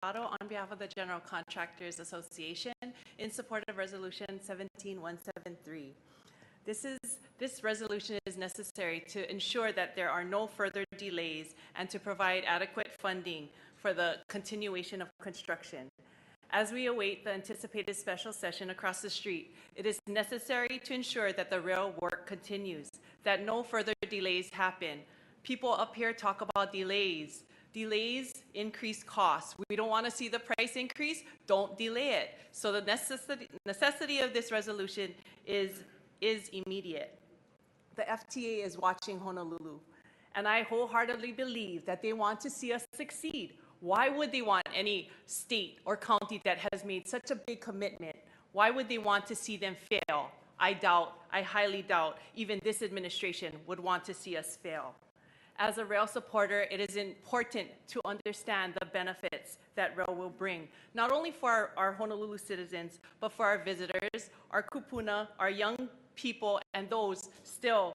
on behalf of the General Contractors Association in support of Resolution 17173. This resolution is necessary to ensure that there are no further delays and to provide adequate funding for the continuation of construction. As we await the anticipated special session across the street, it is necessary to ensure that the rail work continues, that no further delays happen. People up here talk about delays. Delays increase costs. We don't want to see the price increase, don't delay it. So the necessity of this resolution is immediate. The FTA is watching Honolulu, and I wholeheartedly believe that they want to see us succeed. Why would they want any state or county that has made such a big commitment? Why would they want to see them fail? I highly doubt even this administration would want to see us fail. As a rail supporter, it is important to understand the benefits that rail will bring, not only for our Honolulu citizens, but for our visitors, our kupuna, our young people, and those still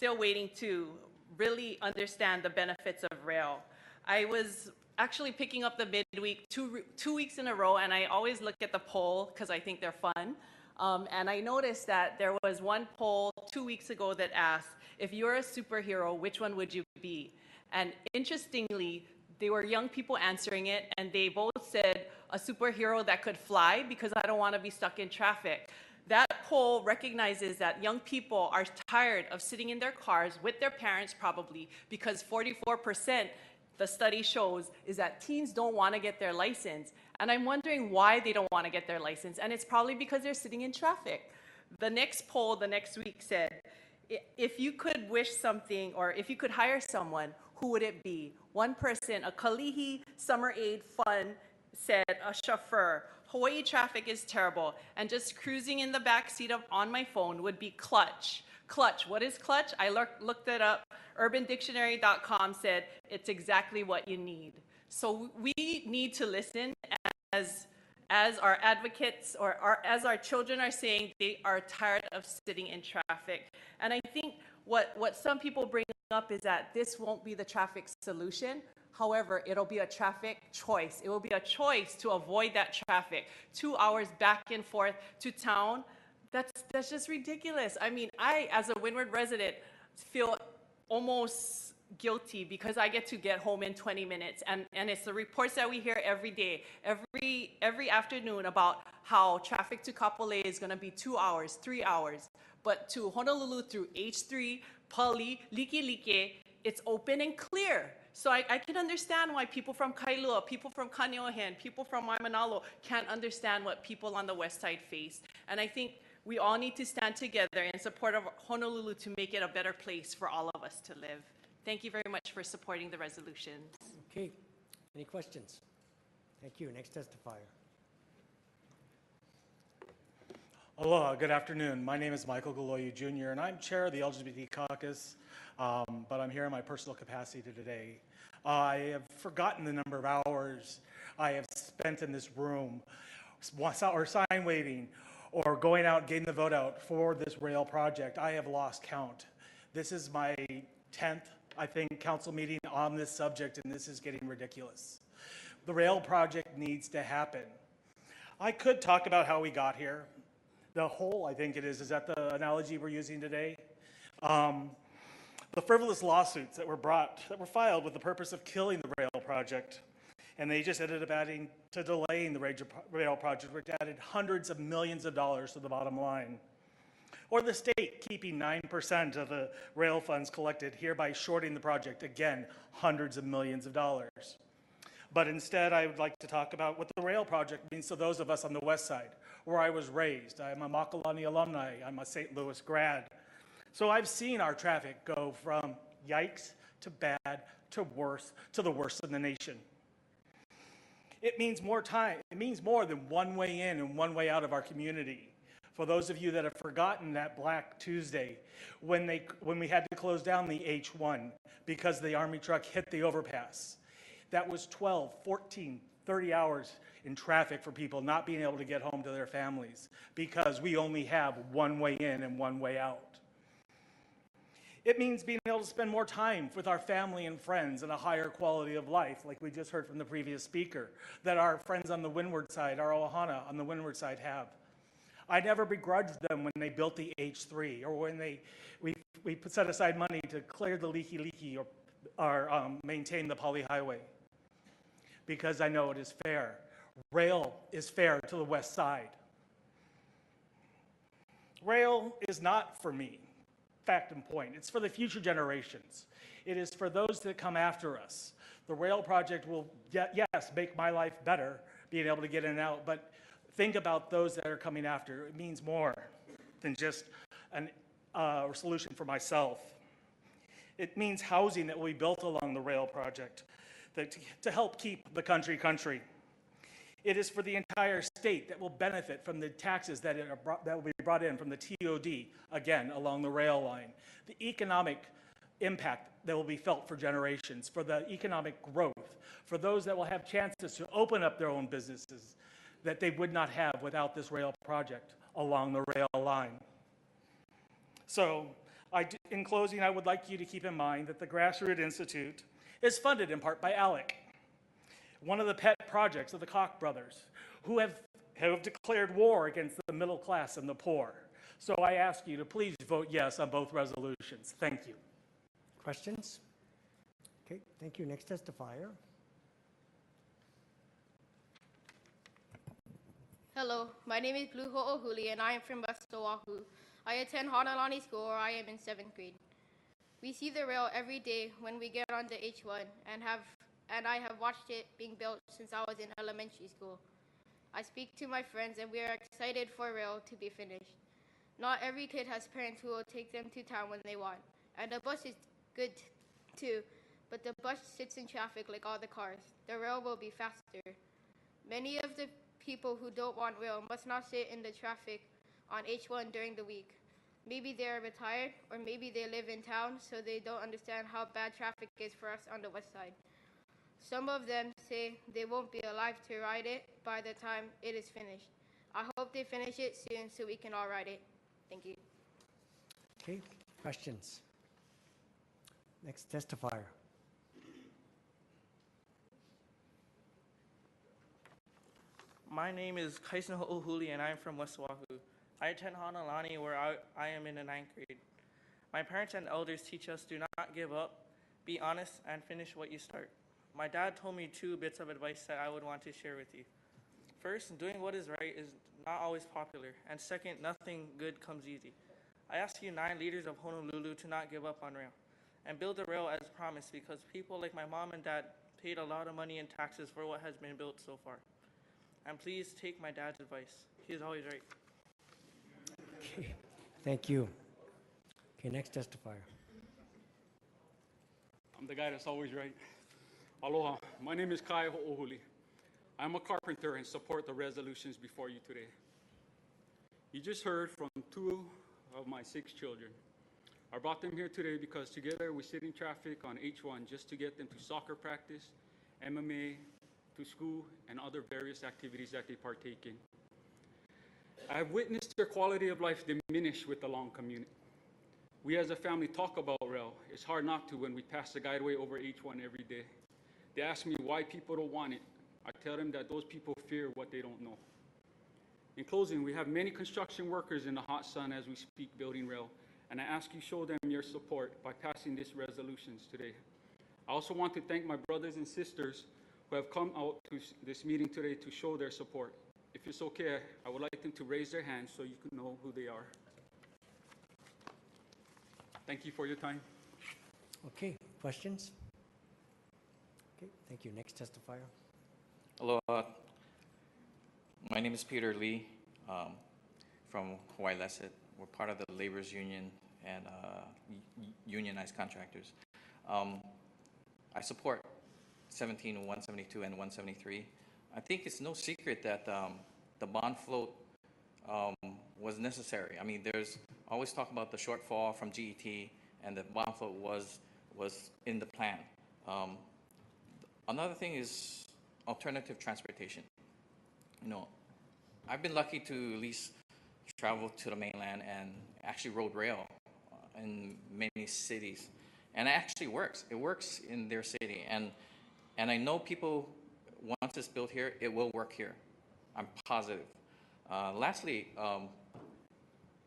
waiting to really understand the benefits of rail. I was actually picking up the midweek two weeks in a row, and I always look at the poll because I think they're fun. And I noticed that there was one poll 2 weeks ago that asked, if you're a superhero, which one would you be? And interestingly, they were young people answering it, and they both said a superhero that could fly because I don't want to be stuck in traffic. That poll recognizes that young people are tired of sitting in their cars with their parents probably because 44%, the study shows, is that teens don't want to get their license. And I'm wondering why they don't want to get their license. And it's probably because they're sitting in traffic. The next poll the next week said, if you could wish something or if you could hire someone, who would it be? One person, a Kalihi Summer Aid Fund, said a chauffeur. Hawaii traffic is terrible, and just cruising in the back seat on my phone would be clutch. Clutch, what is clutch? I looked it up. UrbanDictionary.com said it's exactly what you need. So we need to listen as our advocates or as our children are saying they are tired of sitting in traffic. And I think what some people bring up is that this won't be the traffic solution. However, it'll be a traffic choice. It will be a choice to avoid that traffic. 2 hours back and forth to town, that's just ridiculous. I mean, I, as a Windward resident, feel almost guilty because I get to get home in 20 minutes. And it's the reports that we hear every day, every afternoon about how traffic to Kapolei is going to be 2 hours, 3 hours. But to Honolulu through H3, Pali, Likelike, it's open and clear. So I can understand why people from Kailua, people from Kaneohen, people from Waimanalo can't understand what people on the west side face. And I think we all need to stand together in support of Honolulu to make it a better place for all of us to live. Thank you very much for supporting the resolutions. Okay. Any questions? Thank you. Next testifier. Aloha, good afternoon. My name is Michael Galoyu Jr., and I'm chair of the LGBT caucus, but I'm here in my personal capacity today. I have forgotten the number of hours I have spent in this room, or sign waving, or going out getting the vote out for this rail project. I have lost count. This is my 10th, I think, council meeting on this subject, and this is getting ridiculous. The rail project needs to happen. I could talk about how we got here. The whole, I think it is that the analogy we're using today? The frivolous lawsuits that were filed with the purpose of killing the rail project. And they just ended up adding to delaying the rail project, which added hundreds of millions of dollars to the bottom line. Or the state keeping 9% of the rail funds collected, hereby shorting the project, again, hundreds of millions of dollars. But instead, I would like to talk about what the rail project means to those of us on the west side, where I was raised. I'm a Makalani alumni. I'm a St. Louis grad. So I've seen our traffic go from yikes to bad to worse to the worst in the nation. It means more time. It means more than one way in and one way out of our community. For those of you that have forgotten that Black Tuesday, when we had to close down the H1 because the Army truck hit the overpass, that was 12, 14, 30 hours in traffic for people not being able to get home to their families because we only have one way in and one way out. It means being able to spend more time with our family and friends and a higher quality of life, like we just heard from the previous speaker, that our friends on the windward side, our Ohana on the windward side have. I never begrudged them when they built the H3 or when we set aside money to clear the leaky or maintain the Poly Highway, because I know it is fair. Rail is fair to the west side. Rail is not for me, fact and point. It's for the future generations. It is for those that come after us. The rail project will, yes, make my life better, being able to get in and out, but think about those that are coming after. It means more than just a solution for myself. It means housing that will be built along the rail project to help keep the country. It is for the entire state that will benefit from the taxes that will be brought in from the TOD, again, along the rail line. The economic impact that will be felt for generations, for the economic growth, for those that will have chances to open up their own businesses that they would not have without this rail project along the rail line. So, in closing, I would like you to keep in mind that the Grassroots Institute is funded in part by ALEC, one of the pet projects of the Koch brothers, who have declared war against the middle class and the poor. So I ask you to please vote yes on both resolutions. Thank you. Questions? Okay, thank you. Next testifier. Hello, my name is Blue Ho'ohuli and I am from West Oahu. I attend Honolulu School where I am in 7th grade. We see the rail every day when we get on the H1 and I have watched it being built since I was in elementary school. I speak to my friends and we are excited for rail to be finished. Not every kid has parents who will take them to town when they want. And the bus is good too, but the bus sits in traffic like all the cars. The rail will be faster. Many of the people who don't want rail must not sit in the traffic on H1 during the week. Maybe they are retired or maybe they live in town so they don't understand how bad traffic is for us on the west side. Some of them say they won't be alive to ride it by the time it is finished. I hope they finish it soon so we can all ride it. Thank you. Okay, questions? Next testifier. My name is Kaisen Ho'ohuli and I am from West Oahu. I attend Honolulu where I am in the 9th grade. My parents and elders teach us do not give up, be honest, and finish what you start. My dad told me 2 bits of advice that I would want to share with you. First, doing what is right is not always popular. And second, nothing good comes easy. I ask you 9 leaders of Honolulu to not give up on rail and build the rail as promised, because people like my mom and dad paid a lot of money in taxes for what has been built so far. And please take my dad's advice. He is always right. Okay, thank you. Okay, next testifier. I'm the guy that's always right. Aloha, my name is Kai Ho'ohuli. I'm a carpenter and support the resolutions before you today. You just heard from 2 of my 6 children. I brought them here today because together we sit in traffic on H1 just to get them to soccer practice, MMA, to school, and other various activities that they partake in. I have witnessed their quality of life diminish with the long commute. We as a family talk about rail. It's hard not to when we pass the guideway over H1 every day. They ask me why people don't want it. I tell them that those people fear what they don't know. In closing, we have many construction workers in the hot sun as we speak building rail, and I ask you show them your support by passing these resolutions today. I also want to thank my brothers and sisters who have come out to this meeting today to show their support. If it's okay, I would like them to raise their hands so you can know who they are. Thank you for your time. Okay, questions? Okay, thank you. Next testifier. Aloha. My name is Peter Lee from Hawaii Lesset. We're part of the Laborers Union and unionized contractors. I support 17, 172, and 173. I think it's no secret that the bond float was necessary. I mean, there's always talk about the shortfall from GET, and the bond float was in the plan. Another thing is alternative transportation. You know, I've been lucky to at least travel to the mainland and actually rode rail in many cities, and it actually works. It works in their city, and I know people, once it's built here, it will work here. I'm positive. Lastly,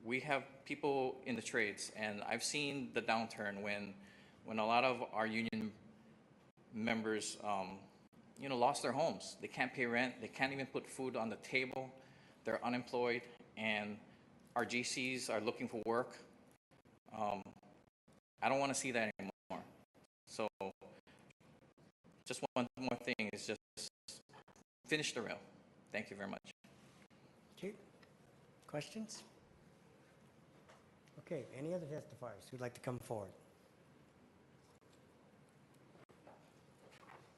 we have people in the trades, and I've seen the downturn when a lot of our union members, lost their homes. They can't pay rent. They can't even put food on the table. They're unemployed, and our GCs are looking for work. I don't want to see that anymore. So, just one more thing is just finish the rail. Thank you very much. Okay. Questions? Okay, any other testifiers who'd like to come forward?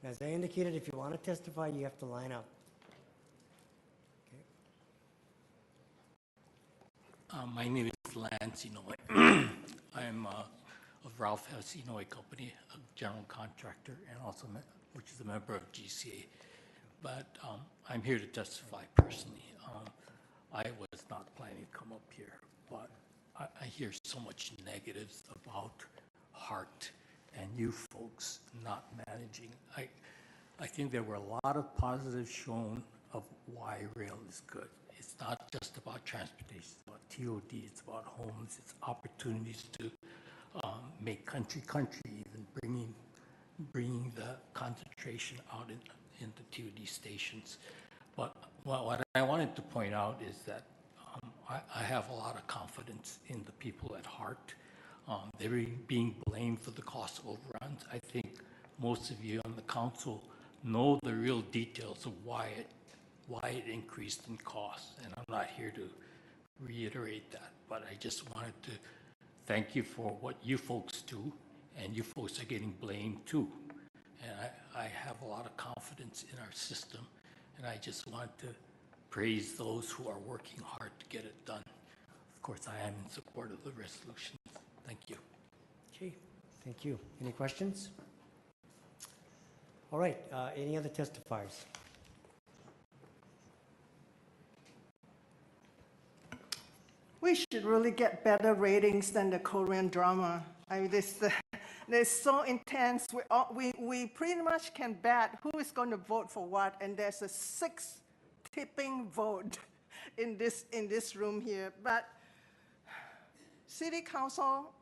As I indicated, if you want to testify, you have to line up. Okay. My name is Lance Inoue. I'm of Ralph S. Inoue Company, a general contractor, and also which is a member of GCA. But I'm here to testify personally. I was not planning to come up here, but I hear so much negatives about Hart and you folks not managing. I think there were a lot of positives shown of why rail is good. It's not just about transportation, it's about TOD, it's about homes, it's opportunities to make country, even bringing the concentration out in the TOD stations. But what I wanted to point out is that I have a lot of confidence in the people at Hart. They're being blamed for the cost overruns. I think most of you on the council know the real details of why it increased in cost, and I'm not here to reiterate that, but I just wanted to thank you for what you folks do, and you folks are getting blamed too. And I have a lot of confidence in our system, and I just want to praise those who are working hard to get it done. Of course, I am in support of the resolutions. Thank you. Okay, thank you. Any questions? All right, any other testifiers? We should really get better ratings than the Korean drama. I mean, they're so intense. We pretty much can bet who is going to vote for what, and there's a 6 tipping vote in this room here. But City Council,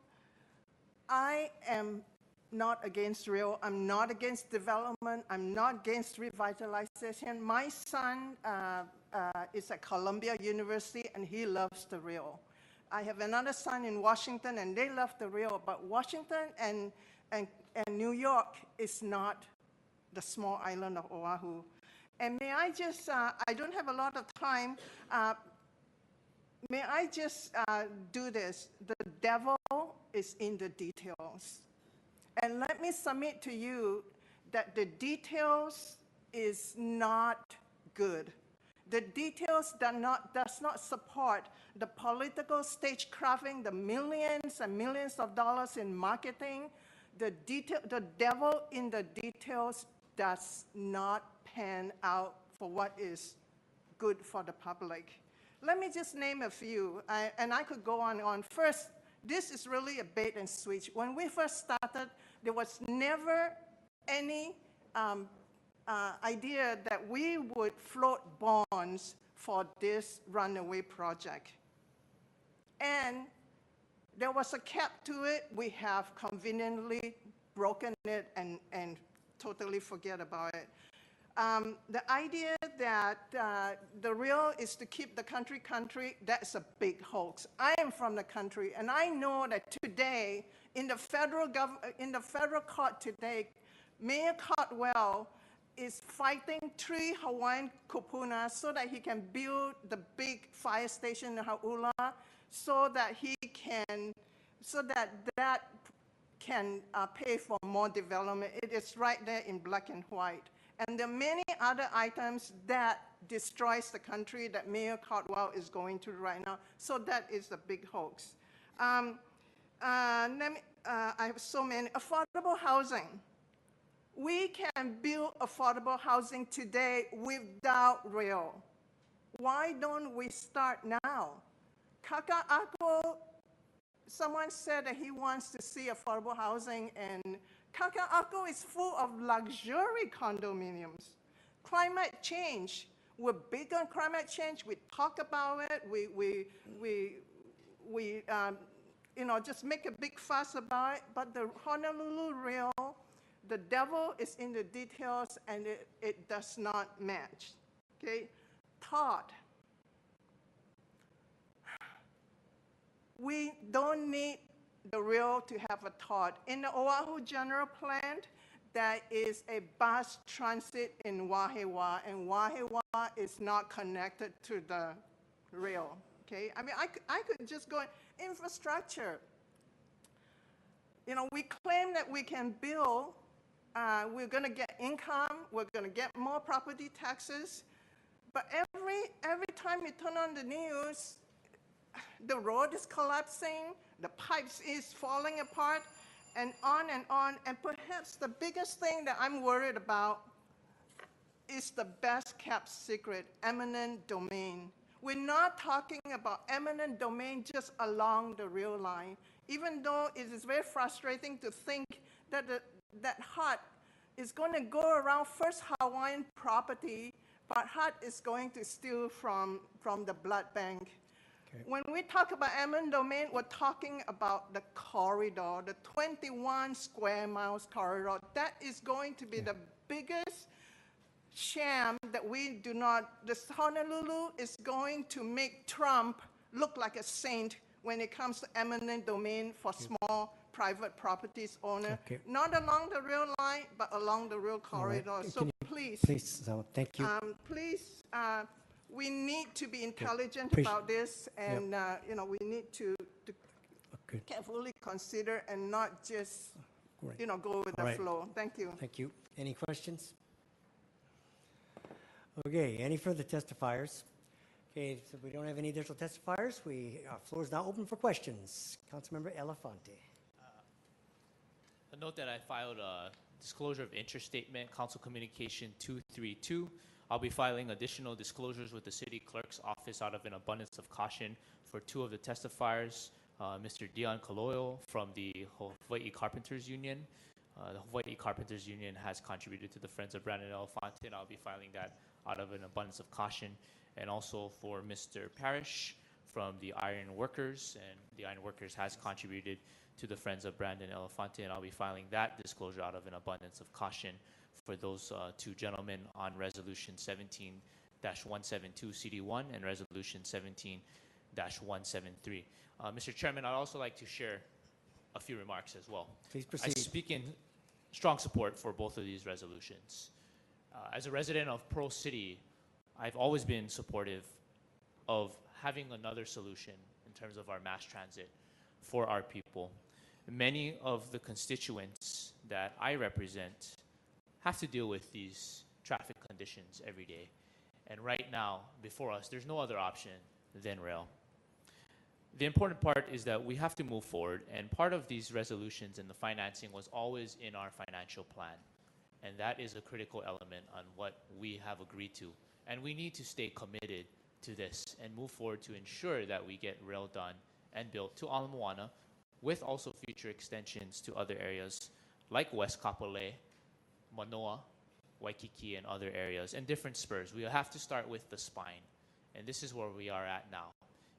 I am not against rail. I'm not against development. I'm not against revitalization. My son is at Columbia University, and he loves the rail. I have another son in Washington, and they love the rail. But Washington and New York is not the small island of Oahu. And may I just, I don't have a lot of time, may I just do this? The devil is in the details. And let me submit to you that the details is not good. The details does not support the political stagecrafting, the millions and millions of dollars in marketing. The devil in the details does not pan out for what is good for the public. Let me just name a few, and I could go on and on. First, this is really a bait and switch. When we first started, there was never any idea that we would float bonds for this runaway project. And there was a cap to it. We have conveniently broken it and totally forget about it. The idea that the rail is to keep the country, that's a big hoax. I am from the country, and I know that today, in the federal court today, Mayor Caldwell is fighting 3 Hawaiian kupunas so that he can build the big fire station in Hauula, so that that can pay for more development. It is right there in black and white. And there are many other items that destroys the country that Mayor Caldwell is going through right now. So that is a big hoax. I have so many. Affordable housing. We can build affordable housing today without rail. Why don't we start now? Kaka'ako someone said that he wants to see affordable housing, and Kaka'ako is full of luxury condominiums. Climate change, we're big on climate change. We talk about it. We just make a big fuss about it. But the Honolulu Rail, the devil is in the details, and it does not match. Okay, thought. We don't need the rail to have a thought. In the Oahu General Plan, there is a bus transit in Wahiawa, and Wahiawa is not connected to the rail. Okay, I mean, I could just go infrastructure. We claim that we can build. We're going to get income. We're going to get more property taxes. But every time you turn on the news, the road is collapsing, the pipes is falling apart, and on and on. And perhaps the biggest thing that I'm worried about is the best kept secret, eminent domain. We're not talking about eminent domain just along the rail line, even though it is very frustrating to think that that HUD is going to go around First Hawaiian property, but HUD is going to steal from the blood bank. Okay. When we talk about eminent domain, we're talking about the corridor, the 21 square miles corridor. That is going to be the biggest sham that we do not. This Honolulu is going to make Trump look like a saint when it comes to eminent domain for small private properties owner. Okay. Not along the rail line, but along the rail corridor. All right. So Can you please, Please, thank you. please, we need to be intelligent Appreci- about this, and we need to Okay. carefully consider and not just Great. go with All the right. flow. Thank you. Thank you. Any questions? Okay, any further testifiers? Okay, so we don't have any additional testifiers. Our floor is now open for questions. Councilmember Elefante. A note that I filed a disclosure of interest statement, Council Communication 232. I'll be filing additional disclosures with the City Clerk's office out of an abundance of caution for two of the testifiers, Mr. Dion Kaloyo from the Hawaii Carpenters Union. The Hawaii Carpenters Union has contributed to the Friends of Brandon Elefante, and I'll be filing that out of an abundance of caution. And also for Mr. Parrish from the Iron Workers, and the Iron Workers has contributed to the Friends of Brandon Elefante, and I'll be filing that disclosure out of an abundance of caution for those two gentlemen on Resolution 17-172 CD1 and Resolution 17-173. Mr. Chairman, I'd also like to share a few remarks as well. Please I proceed. speak in strong support for both of these resolutions. As a resident of Pearl City, I've always been supportive of having another solution in terms of our mass transit for our people. Many of the constituents that I represent have to deal with these traffic conditions every day. And right now, before us, there's no other option than rail. The important part is that we have to move forward, and part of these resolutions and the financing was always in our financial plan. And that is a critical element on what we have agreed to. And we need to stay committed to this and move forward to ensure that we get rail done and built to Ala Moana, with also future extensions to other areas like West Kapolei, Manoa, Waikiki, and other areas, and different spurs. We have to start with the spine, and this is where we are at now.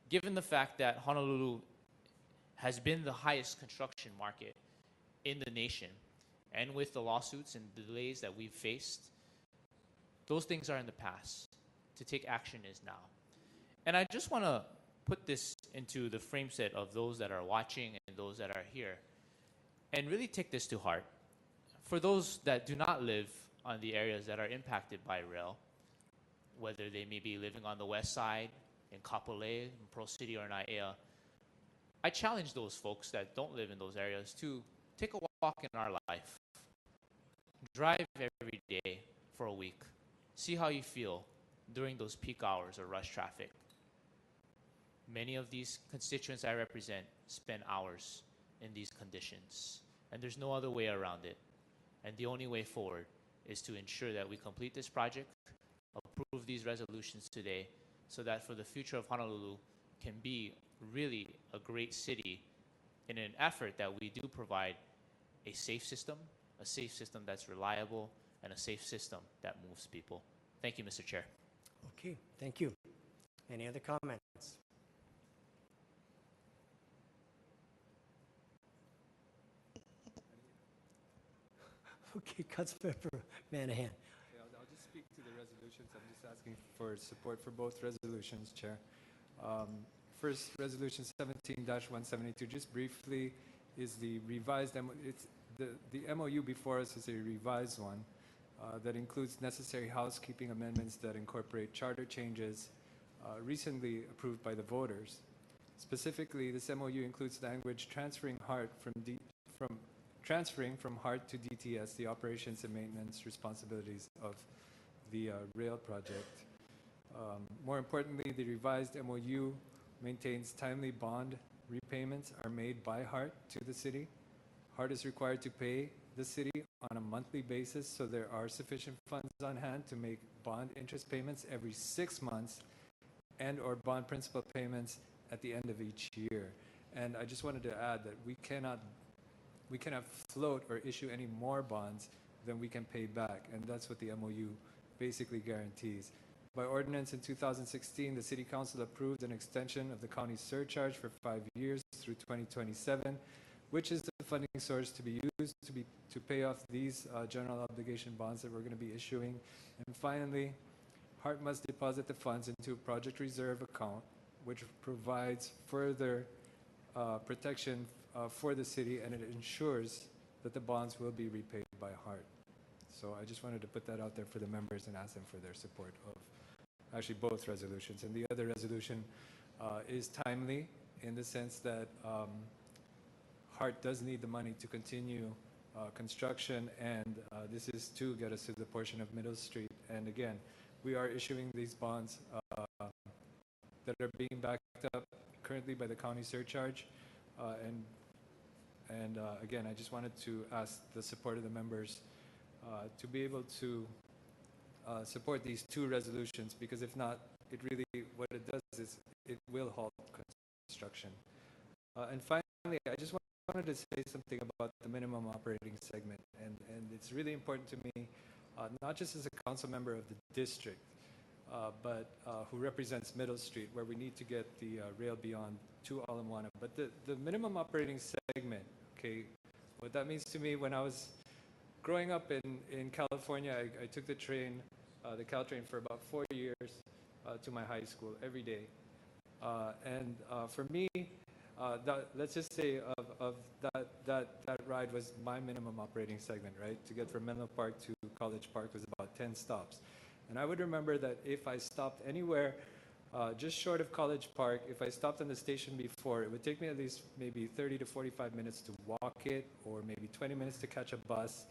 Given the fact that Honolulu has been the highest construction market in the nation, and with the lawsuits and delays that we've faced, those things are in the past. To take action is now. And I just want to put this into the frame set of those that are watching and those that are here, and really take this to heart. For those that do not live on the areas that are impacted by rail, whether they may be living on the west side, in Kapolei, in Pearl City, or in Aiea, I challenge those folks that don't live in those areas to take a walk in our life. Drive every day for a week. See how you feel during those peak hours or rush traffic. Many of these constituents I represent spend hours in these conditions, and there's no other way around it. And the only way forward is to ensure that we complete this project, approve these resolutions today, so that for the future of Honolulu can be really a great city in an effort that we do provide a safe system that's reliable, and a safe system that moves people. Thank you, Mr. Chair. Okay, thank you. Any other comments? Okay, Councilmember Manahan. Yeah, I'll just speak to the resolutions. I'm just asking for support for both resolutions, Chair. First, Resolution 17-172, just briefly, is the revised, the MOU before us is a revised one that includes necessary housekeeping amendments that incorporate charter changes recently approved by the voters. Specifically, this MOU includes language transferring from HART to DTS, the operations and maintenance responsibilities of the rail project. More importantly, the revised MOU maintains timely bond repayments are made by HART to the city. HART is required to pay the city on a monthly basis, so there are sufficient funds on hand to make bond interest payments every 6 months and or bond principal payments at the end of each year. And I just wanted to add that we cannot float or issue any more bonds than we can pay back, and that's what the MOU basically guarantees. By ordinance in 2016, the City Council approved an extension of the county surcharge for 5 years through 2027, which is the funding source to be used to pay off these general obligation bonds that we're going to be issuing. And finally, HART must deposit the funds into a project reserve account, which provides further protection for the city, and it ensures that the bonds will be repaid by HART. So I just wanted to put that out there for the members and ask them for their support of actually both resolutions. And the other resolution is timely in the sense that HART does need the money to continue construction, and this is to get us to the portion of Middle Street. And again, we are issuing these bonds that are being backed up currently by the county surcharge. Again, I just wanted to ask the support of the members to be able to support these two resolutions, because if not, it really, what it does is it will halt construction. And finally, I just wanted to say something about the minimum operating segment, and it's really important to me, not just as a council member of the district, but who represents Middle Street, where we need to get the rail beyond to Ala Moana. But the minimum operating segment, okay, what that means to me, when I was growing up in California, I took the train, the Caltrain, for about 4 years to my high school every day. For me, let's just say of that ride was my minimum operating segment, right? To get from Menlo Park to College Park was about 10 stops. And I would remember that if I stopped anywhere just short of College Park, if I stopped on the station before, it would take me at least maybe 30 to 45 minutes to walk it, or maybe 20 minutes to catch a bus.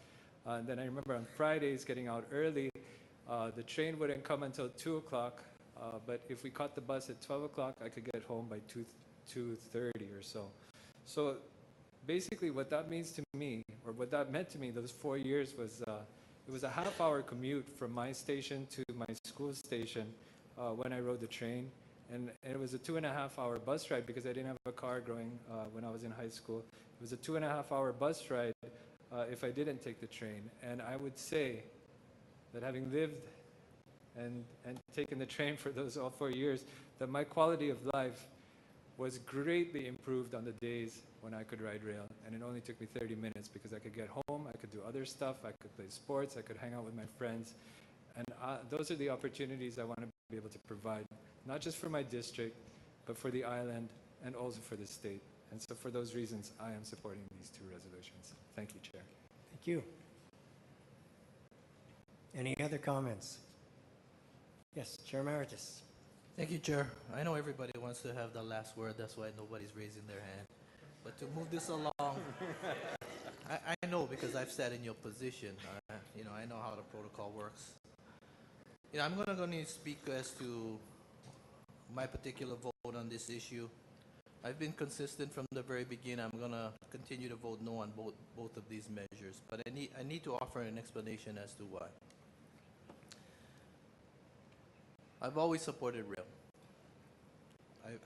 And then I remember on Fridays getting out early, the train wouldn't come until 2 o'clock, but if we caught the bus at 12 o'clock, I could get home by 2:30 or so. So basically what that means to me, or what that meant to me those 4 years, was it was a half-hour commute from my station to my school station when I rode the train. And it was a 2.5-hour bus ride because I didn't have a car growing when I was in high school. It was a 2.5-hour bus ride if I didn't take the train. And I would say that having lived and taken the train for those all 4 years, that my quality of life was greatly improved on the days when I could ride rail. And it only took me 30 minutes because I could get home, I could do other stuff, I could play sports, I could hang out with my friends. And those are the opportunities I want to be able to provide, not just for my district, but for the island and also for the state. And so for those reasons, I am supporting these two resolutions. Thank you, Chair. Thank you. Any other comments? Yes, Chair Emeritus. Thank you, Chair. I know everybody wants to have the last word. That's why nobody's raising their hand. But to move this along, I know because I've sat in your position. I know how the protocol works. I'm going to speak as to my particular vote on this issue. I've been consistent from the very beginning. I'm going to continue to vote no on both of these measures. But I need to offer an explanation as to why. I've always supported rail.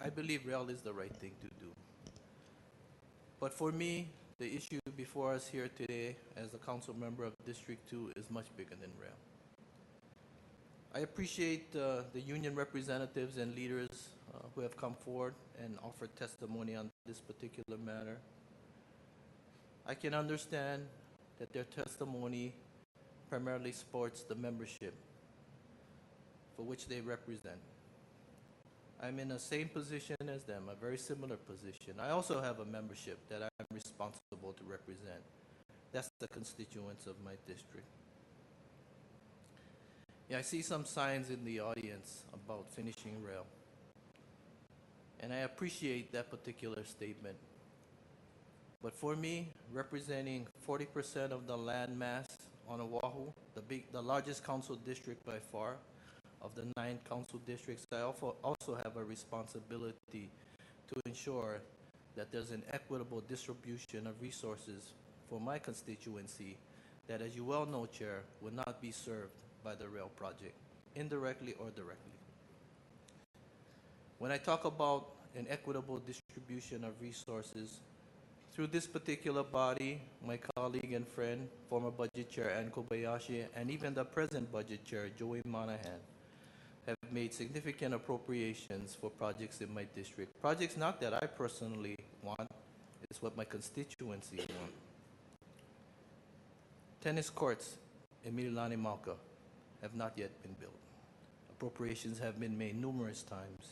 I believe rail is the right thing to do. But for me, the issue before us here today as a council member of District 2 is much bigger than rail. I appreciate the union representatives and leaders who have come forward and offered testimony on this particular matter. I can understand that their testimony primarily supports the membership for which they represent. I'm in the same position as them, a very similar position. I also have a membership that I'm responsible to represent. That's the constituents of my district. Yeah, I see some signs in the audience about finishing rail. And I appreciate that particular statement. But for me, representing 40% of the land mass on Oahu, the largest council district by far, of the 9 council districts, I also have a responsibility to ensure that there's an equitable distribution of resources for my constituency that, as you well know, Chair, will not be served by the rail project, indirectly or directly. When I talk about an equitable distribution of resources, through this particular body, my colleague and friend, former Budget Chair Ann Kobayashi, and even the present Budget Chair, Joey Monahan, have made significant appropriations for projects in my district. Projects not that I personally want, it's what my constituency want. Tennis courts in Mililani Mauka have not yet been built. Appropriations have been made numerous times.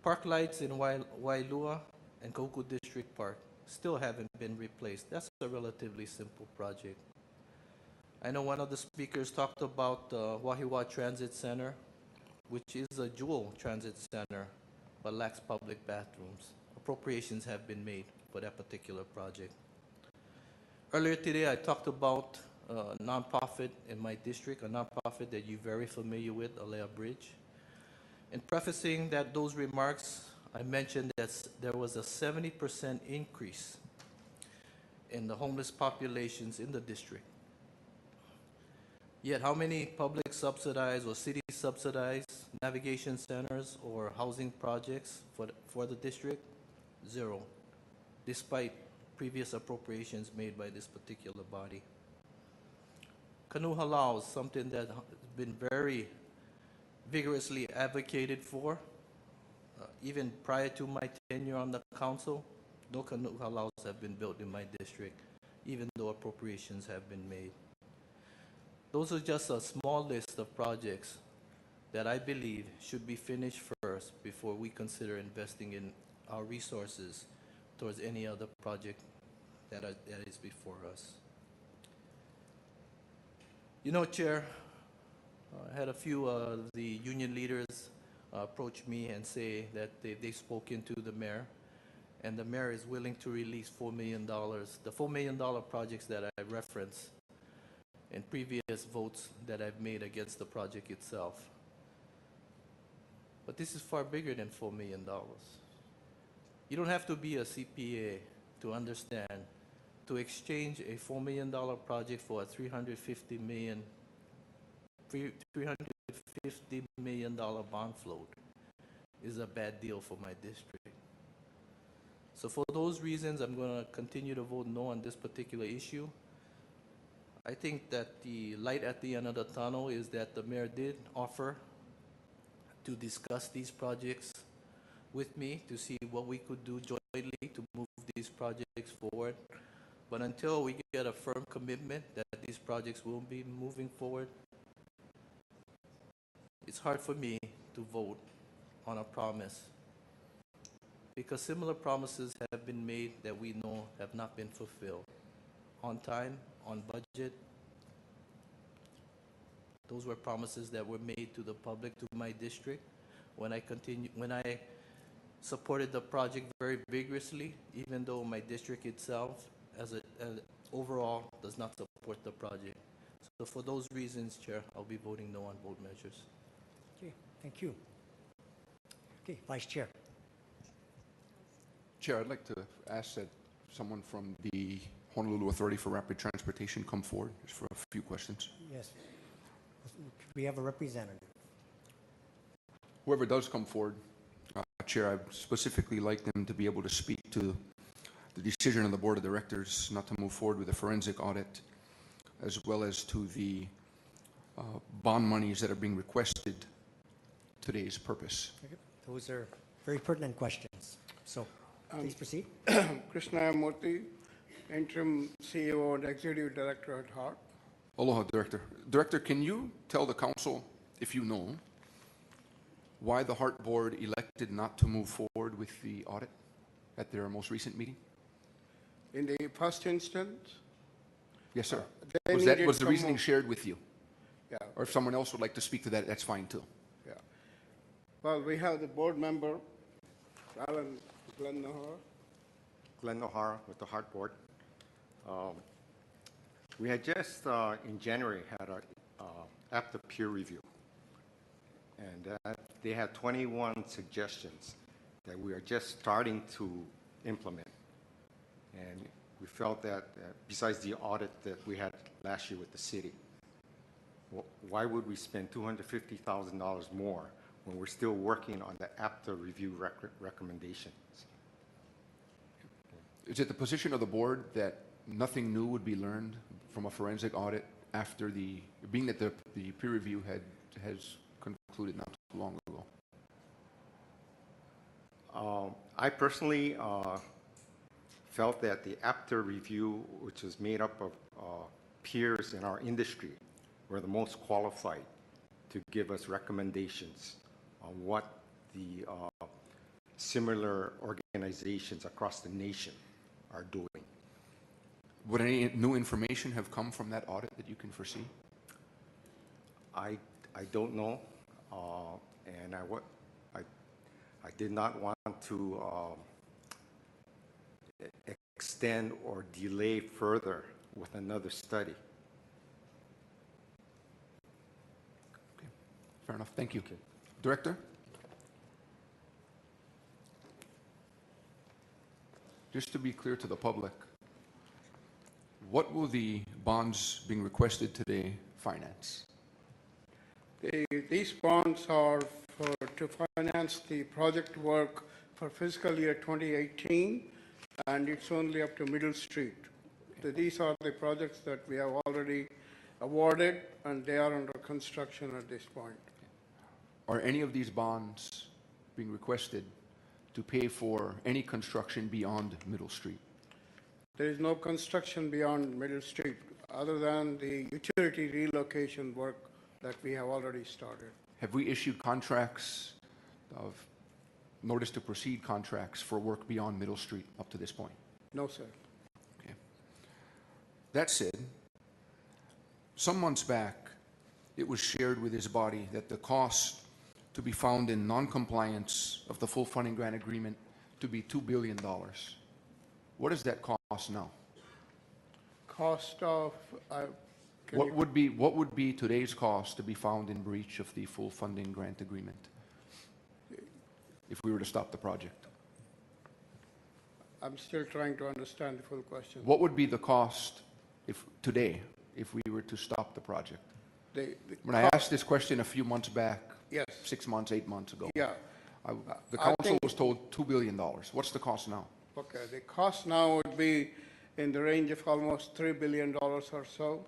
Park lights in Wailua and Kauku District Park still haven't been replaced. That's a relatively simple project. I know one of the speakers talked about Wahiwa Transit Center, which is a dual transit center, but lacks public bathrooms. Appropriations have been made for that particular project. Earlier today, I talked about a nonprofit in my district, a nonprofit that you're very familiar with, Alea Bridge. In prefacing those remarks, I mentioned that there was a 70% increase in the homeless populations in the district. Yet how many public subsidized or city subsidized navigation centers or housing projects for the district? 0, despite previous appropriations made by this particular body. Canoe halal is something that has been very vigorously advocated for. Even prior to my tenure on the council, no canoe halals have been built in my district, even though appropriations have been made. Those are just a small list of projects that I believe should be finished first before we consider investing in our resources towards any other project that is before us. You know, Chair, I had a few of the union leaders approach me and say that they've spoken to the mayor, and the mayor is willing to release $4 million. The $4 million projects that I referenced in previous votes that I've made against the project itself. But this is far bigger than $4 million. You don't have to be a CPA to understand, to exchange a $4 million project for a $350 million bond float is a bad deal for my district. So for those reasons, I'm going to continue to vote no on this particular issue. I think that the light at the end of the tunnel is that the mayor did offer to discuss these projects with me to see what we could do jointly to move these projects forward. But until we get a firm commitment that these projects will be moving forward, it's hard for me to vote on a promise, because similar promises have been made that we know have not been fulfilled. On time, on budget. Those were promises that were made to the public, to my district, when I supported the project very vigorously, even though my district itself, as overall, does not support the project. So for those reasons, Chair, I'll be voting no on both measures. Okay, thank you. Okay, Vice Chair. Chair, I'd like to ask that someone from the Honolulu Authority for Rapid Transportation come forward just for a few questions. Yes. We have a representative. Whoever does come forward, Chair, I'd specifically like them to be able to speak to the decision of the Board of Directors not to move forward with a forensic audit, as well as to the bond monies that are being requested today's purpose. Okay. Those are very pertinent questions. So please proceed. Krishna Murthy, Interim CEO and Executive Director at HART. Aloha, Director. Director, can you tell the Council, if you know, why the HART Board elected not to move forward with the audit at their most recent meeting? In the first instance, Yes, sir. they Was needed the some reasoning more- shared with you? Yeah, Or if someone else would like to speak to that, that's fine too. yeah. Well, we have the board member, Alan Glennohar. Glenn O'Hara with the Hart Board. We had just, in January, had our after peer review. And they had 21 suggestions that we are just starting to implement. And we felt that besides the audit that we had last year with the city, why would we spend $250,000 more when we're still working on the after review recommendations? Is it the position of the board that nothing new would be learned from a forensic audit after being that the peer review has concluded not too long ago? I personally felt that the after review, which is made up of peers in our industry, were the most qualified to give us recommendations on what the similar organizations across the nation are doing. Would any new information have come from that audit that you can foresee? I don't know, and I did not want to extend or delay further with another study. Okay. Fair enough. Thank you. Okay. Director? Just to be clear to the public, what will the bonds being requested today finance? These bonds are to finance the project work for fiscal year 2018, and it's only up to Middle Street. So these are the projects that we have already awarded, and they are under construction at this point. Are any of these bonds being requested to pay for any construction beyond Middle Street? There is no construction beyond Middle Street, other than the utility relocation work that we have already started. Have we issued contracts of notice to proceed contracts for work beyond Middle Street up to this point? No, sir. Okay. That said, some months back, it was shared with this body that the cost to be found in non-compliance of the full funding grant agreement to be $2 billion. What is that cost now? Cost of, What would be today's cost to be found in breach of the full funding grant agreement if we were to stop the project? I'm still trying to understand the full question. What would be the cost today if we were to stop the project? When I asked this question a few months back, yes, 6 months, 8 months ago, yeah, the council was told $2 billion. What's the cost now? okay, the cost now would be in the range of almost $3 billion or so,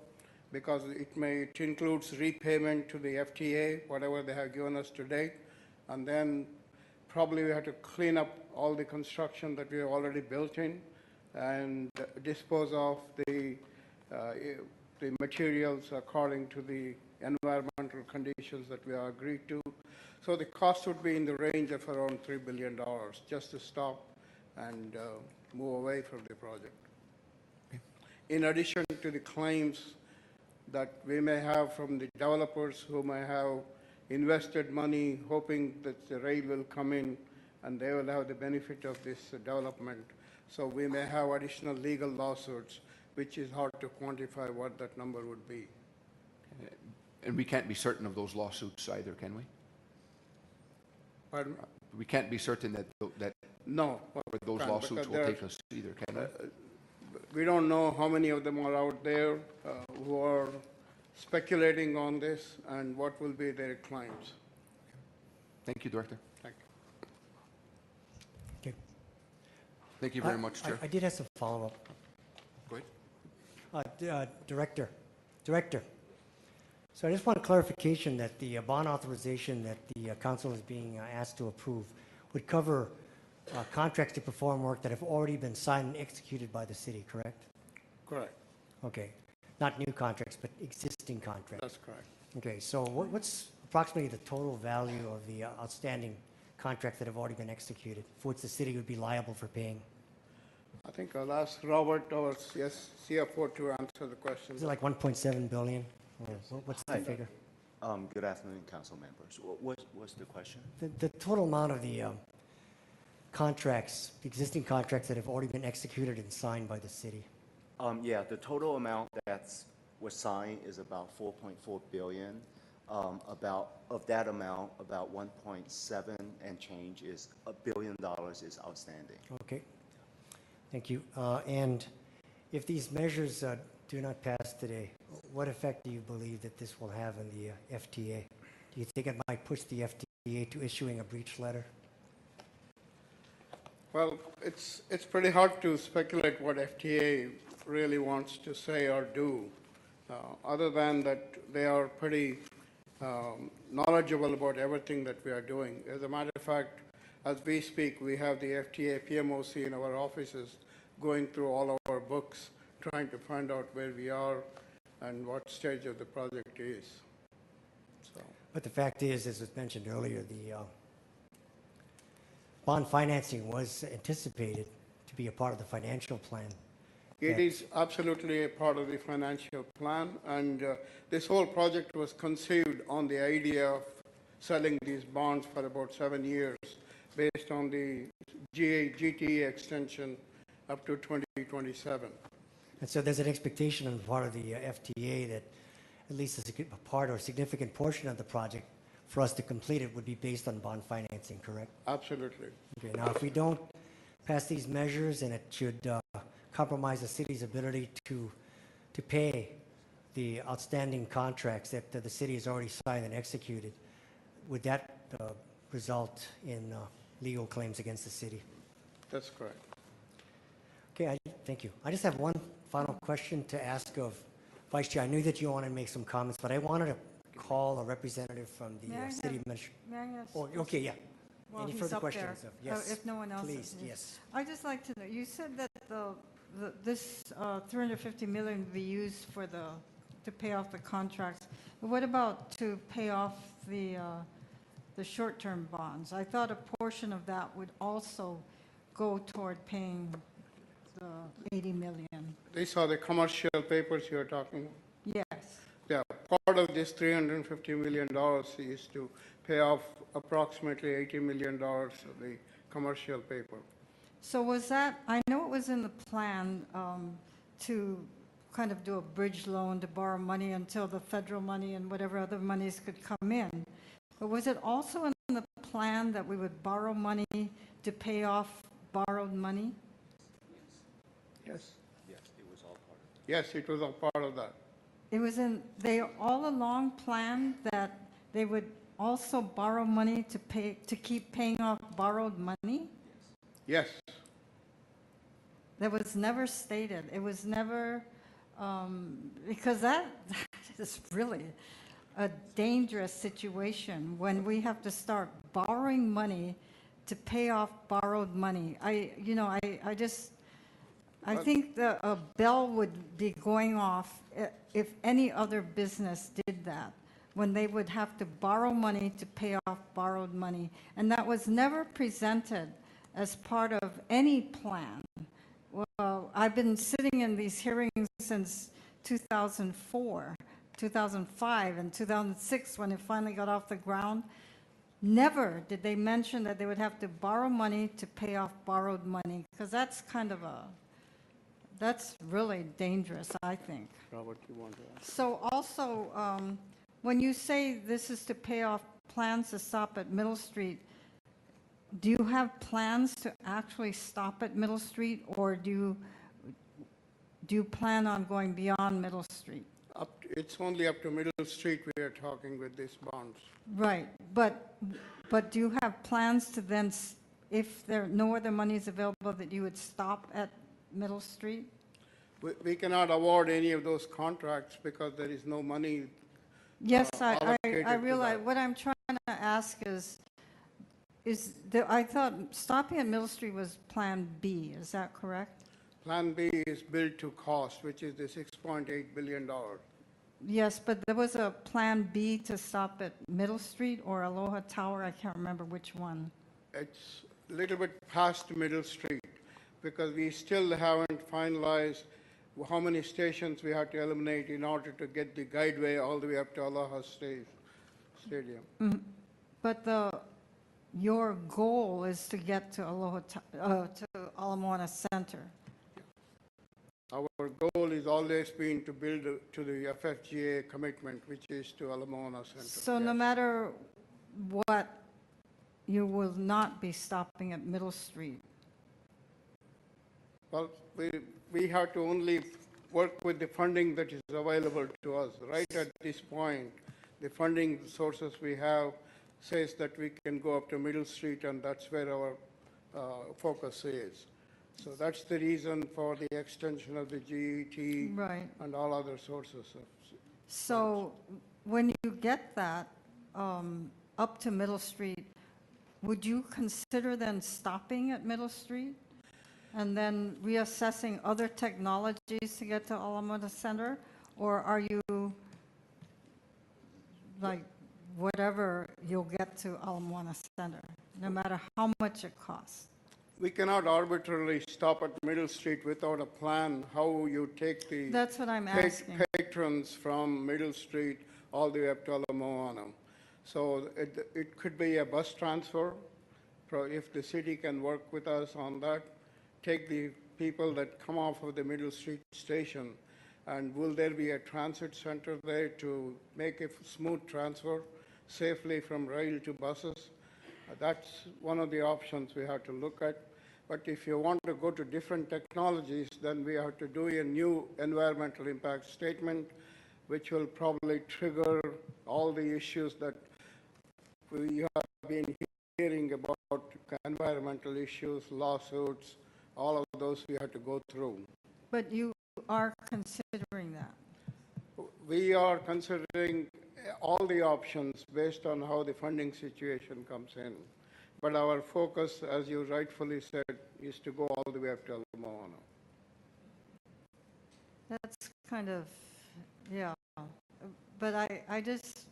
because it includes repayment to the FTA, whatever they have given us to date, and then probably we have to clean up all the construction that we have already built in and dispose of the materials according to the environmental conditions that we have agreed to. So the cost would be in the range of around $3 billion just to stop and move away from the project. Okay. In addition to the claims that we may have from the developers who may have invested money hoping that the rail will come in and they will have the benefit of this development. So we may have additional legal lawsuits, which is hard to quantify what that number would be. And we can't be certain of those lawsuits either, can we? Pardon? We can't be certain that no, those lawsuits will take us either, can we? We don't know how many of them are out there who are speculating on this and what will be their claims. Thank you, Director. Thank you. Thank you very much, Chair. I did have some follow-up. Go ahead. Director, so I just want clarification that the bond authorization that the council is being asked to approve would cover contracts to perform work that have already been signed and executed by the city, correct? Correct. Okay, not new contracts, but existing contracts. That's correct. Okay, so what's approximately the total value of the outstanding contracts that have already been executed, for which the city would be liable for paying? I think I'll ask Robert, our CFO, to answer the question. Is it like 1.7 billion? Or what's the Hi. figure? Good afternoon, council members. What's the question? The total amount of the contracts, the existing contracts that have already been executed and signed by the city. Yeah, the total amount was signed is about 4.4 billion. Of that amount, about 1.7 and change is $1 billion is outstanding. Okay, thank you. And if these measures do not pass today, what effect do you believe that this will have on the FTA? Do you think it might push the FTA to issuing a breach letter? Well, it's pretty hard to speculate what FTA really wants to say or do, other than that they are pretty knowledgeable about everything that we are doing. As a matter of fact, as we speak, we have the FTA PMOC in our offices going through all of our books, trying to find out where we are and what stage of the project is. So. But the fact is, as was mentioned earlier, the bond financing was anticipated to be a part of the financial plan. It is absolutely a part of the financial plan, and this whole project was conceived on the idea of selling these bonds for about 7 years based on the GTE extension up to 2027. And so there's an expectation on the part of the FTA that at least a part or significant portion of the project for us to complete it would be based on bond financing, correct? Absolutely. Okay, now if we don't pass these measures and it should compromise the city's ability to pay the outstanding contracts that the city has already signed and executed, would that result in legal claims against the city? That's correct. Okay, thank you. I just have one final question to ask of Vice Chair. I knew that you wanted to make some comments, but I wanted to call a representative from the city administration. May I ask? Oh, okay, yeah. While Any he's further up questions? there, Yes. if no one else Please, is. yes. I'd just like to know, you said that this 350 million would be used to pay off the contracts. But what about to pay off the short-term bonds? I thought a portion of that would also go toward paying the 80 million. These are the commercial papers you're talking about? Yes. Yeah, part of this $350 million is to pay off approximately $80 million of the commercial paper. So was that, I know it was in the plan to kind of do a bridge loan to borrow money until the federal money and whatever other monies could come in. But was it also in the plan that we would borrow money to pay off borrowed money? Yes. Yes, it was all part of it. Yes, it was a part of that. It was in, they all along planned that they would also borrow money to keep paying off borrowed money? Yes. That was never stated. It was never, because that is really a dangerous situation when we have to start borrowing money to pay off borrowed money. I think that a bell would be going off if any other business did that, when they would have to borrow money to pay off borrowed money. And that was never presented as part of any plan. Well, I've been sitting in these hearings since 2004, 2005, and 2006 when it finally got off the ground. Never did they mention that they would have to borrow money to pay off borrowed money, because that's kind of that's really dangerous, I think. Robert, you want to add? So also, when you say this is to pay off plans to stop at Middle Street, do you have plans to actually stop at Middle Street, or do you plan on going beyond Middle Street? It's only up to Middle Street we are talking with these bonds. Right, but do you have plans to then if there no other money is available, that you would stop at Middle Street? We cannot award any of those contracts because there is no money. Yes, allocated I to realize. that. What I'm trying to ask I thought stopping at Middle Street was Plan B. Is that correct? Plan B is built to cost, which is the $6.8 billion. Yes, but there was a Plan B to stop at Middle Street or Aloha Tower. I can't remember which one. It's a little bit past Middle Street because we still haven't finalized how many stations we have to eliminate in order to get the guideway all the way up to Aloha Stadium. But your goal is to get to to Ala Moana Center. Our goal is always been to build to the FFGA commitment, which is to Ala Moana Center. So no matter what, you will not be stopping at Middle Street. Well, we have to only work with the funding that is available to us. Right at this point, the funding sources we have says that we can go up to Middle Street, and that's where our focus is. So that's the reason for the extension of the GET Right. and all other sources of. So when you get that up to Middle Street, would you consider then stopping at Middle Street and then reassessing other technologies to get to Ala Moana Center? Or are you like, whatever, you'll get to Ala Moana Center, no matter how much it costs? We cannot arbitrarily stop at Middle Street without a plan how you take the That's what I'm asking. patrons from Middle Street all the way up to Ala Moana. So it could be a bus transfer, if the city can work with us on that. Take the people that come off of the Middle Street station, and will there be a transit center there to make a smooth transfer safely from rail to buses? That's one of the options we have to look at. But if you want to go to different technologies, then we have to do a new environmental impact statement, which will probably trigger all the issues that we have been hearing about, environmental issues, lawsuits, all of those we have to go through. But you are considering that? We are considering all the options based on how the funding situation comes in. But our focus, as you rightfully said, is to go all the way up to Ala Moana. That's kind of, yeah. But I just,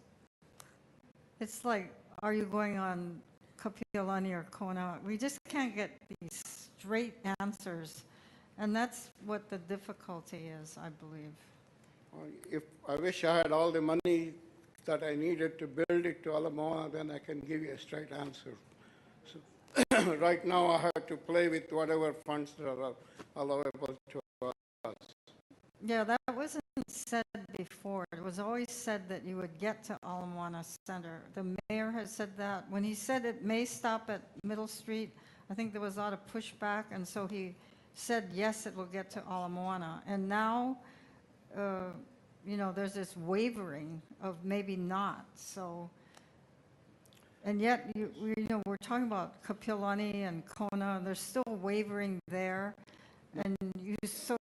it's like, are you going on Kapiolani or Kona? We just can't get these straight answers. And that's what the difficulty is, I believe. If I wish I had all the money that I needed to build it to Ala Moana, then I can give you a straight answer. So right now I have to play with whatever funds that are allowable to us. Yeah, that wasn't said before. It was always said that you would get to Ala Moana Center. The mayor has said that. When he said it may stop at Middle Street, I think there was a lot of pushback, and so he said, yes, it will get to Ala Moana. And now, you know, there's this wavering of maybe not. So, and yet, you know, we're talking about Kapiolani and Kona. They're still wavering there, and you so.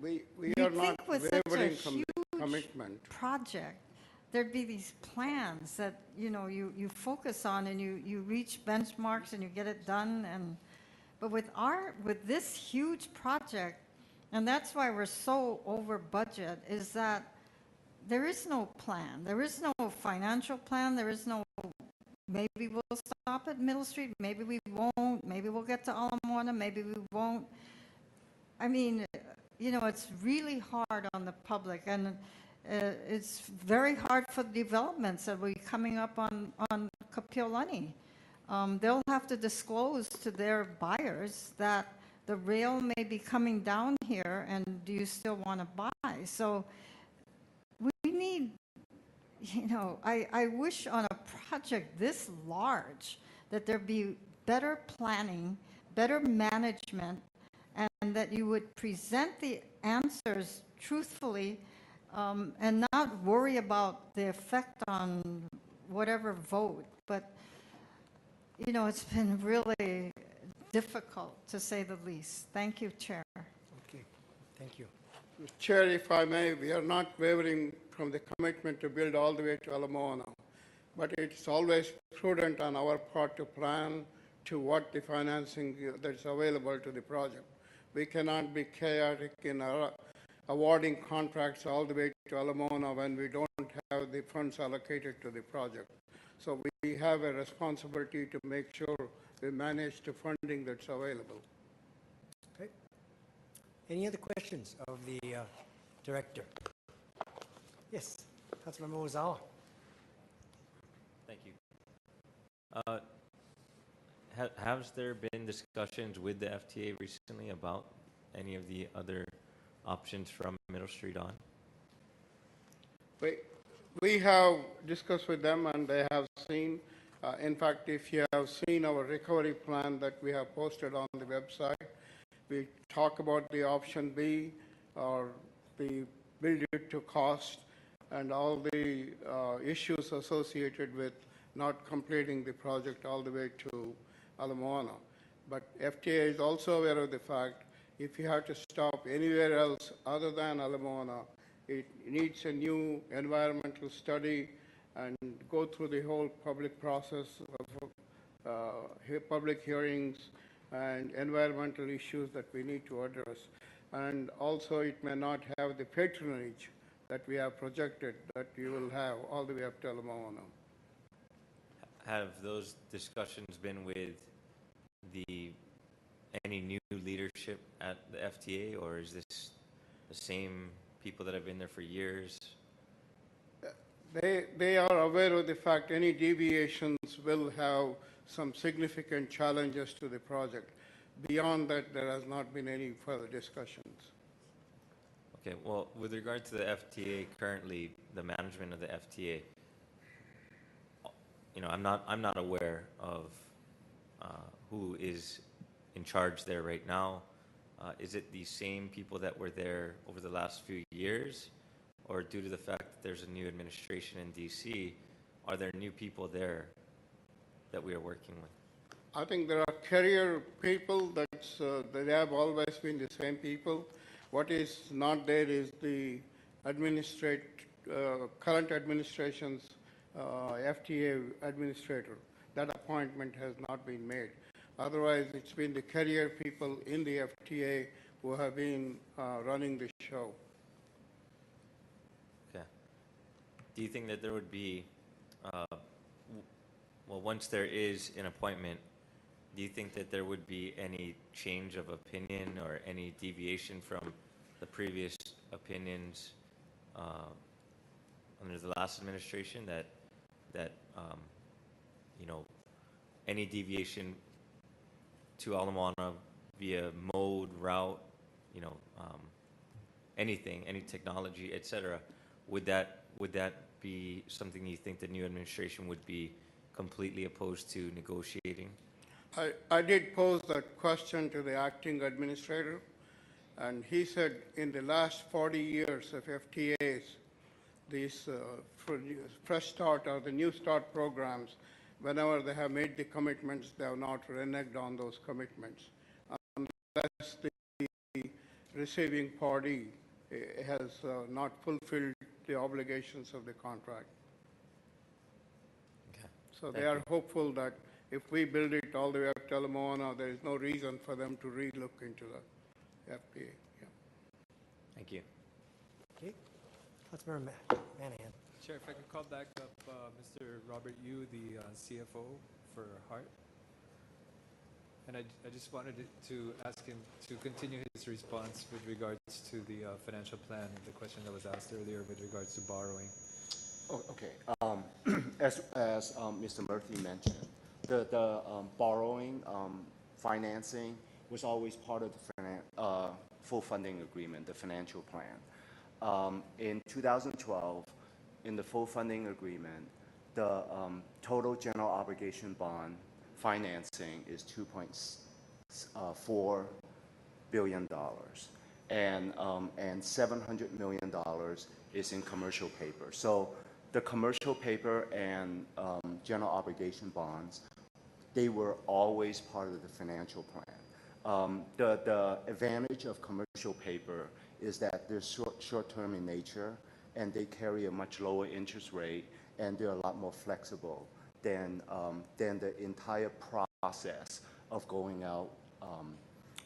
We are not wavering from the commitment. Project, there'd be these plans that, you know, you focus on and you reach benchmarks and you get it done. But with this huge project, and that's why we're so over budget, is that there is no plan. There is no financial plan. There is no, maybe we'll stop at Middle Street. Maybe we won't. Maybe we'll get to Ala Moana. Maybe we won't. I mean, you know, it's really hard on the public, and it's very hard for developments that will be coming up on Kapiolani. They'll have to disclose to their buyers that the rail may be coming down here, and do you still want to buy? So we need, you know, I wish on a project this large that there be better planning, better management, and that you would present the answers truthfully and not worry about the effect on whatever vote. But you know, it's been really difficult, to say the least. Thank you, Chair. Okay, thank you. Chair, if I may, we are not wavering from the commitment to build all the way to Ala Moana, but it's always prudent on our part to plan to what the financing that's available to the project. We cannot be chaotic in our awarding contracts all the way to Ala Moana when we don't have the funds allocated to the project. So we have a responsibility to make sure we manage the funding that's available. Okay. Any other questions of the director? Yes, Councilmember Ozawa. Thank you. Has there been discussions with the FTA recently about any of the other options from Middle Street on? We have discussed with them and they have seen, in fact, if you have seen our recovery plan that we have posted on the website, we talk about the option B or the build it to cost and all the issues associated with not completing the project all the way to Ala Moana. But FTA is also aware of the fact if you have to stop anywhere else other than Ala Moana, it needs a new environmental study and go through the whole public process of public hearings and environmental issues that we need to address. And also it may not have the patronage that we have projected that you will have all the way up to Ala Moana. Have those discussions been with any new leadership at the FTA, or is this the same people that have been there for years? They are aware of the fact any deviations will have some significant challenges to the project. Beyond that, there has not been any further discussions. Okay, well, with regard to the FTA currently, the management of the FTA, you know, I'm not aware of who is in charge there right now. Is it the same people that were there over the last few years, or due to the fact that there's a new administration in DC, are there new people there that we are working with? I think there are career people that have always been the same people. What is not there is the current administration's FTA administrator. That appointment has not been made. Otherwise, it's been the career people in the FTA who have been running the show. Okay. Do you think that there would be, well, once there is an appointment, do you think that there would be any change of opinion or any deviation from the previous opinions under the last administration that you know, any deviation to Ala Moana via mode, route, you know, anything, any technology, etc. Would that be something you think the new administration would be completely opposed to negotiating? I did pose that question to the acting administrator, and he said in the last 40 years of FTAs, these Fresh Start or the New Start programs, whenever they have made the commitments, they have not reneged on those commitments, unless the receiving party has not fulfilled the obligations of the contract. Okay. So they are hopeful that if we build it all the way up to Ala Moana, there is no reason for them to re-look into the FTA. Yeah. Thank you. Okay. Councilmember Manahan. Chair, if I could call back up Mr. Robert Yu, the CFO for HART. And I just wanted to ask him to continue his response with regards to the financial plan, the question that was asked earlier with regards to borrowing. Oh, okay. As Mr. Murphy mentioned, the borrowing, financing was always part of the full funding agreement, the financial plan. In 2012, in the full funding agreement, the total general obligation bond financing is $2.4 billion, and $700 million is in commercial paper. So the commercial paper and general obligation bonds they were always part of the financial plan. The advantage of commercial paper is that they're short-term in nature, and they carry a much lower interest rate, and they're a lot more flexible than the entire process of going out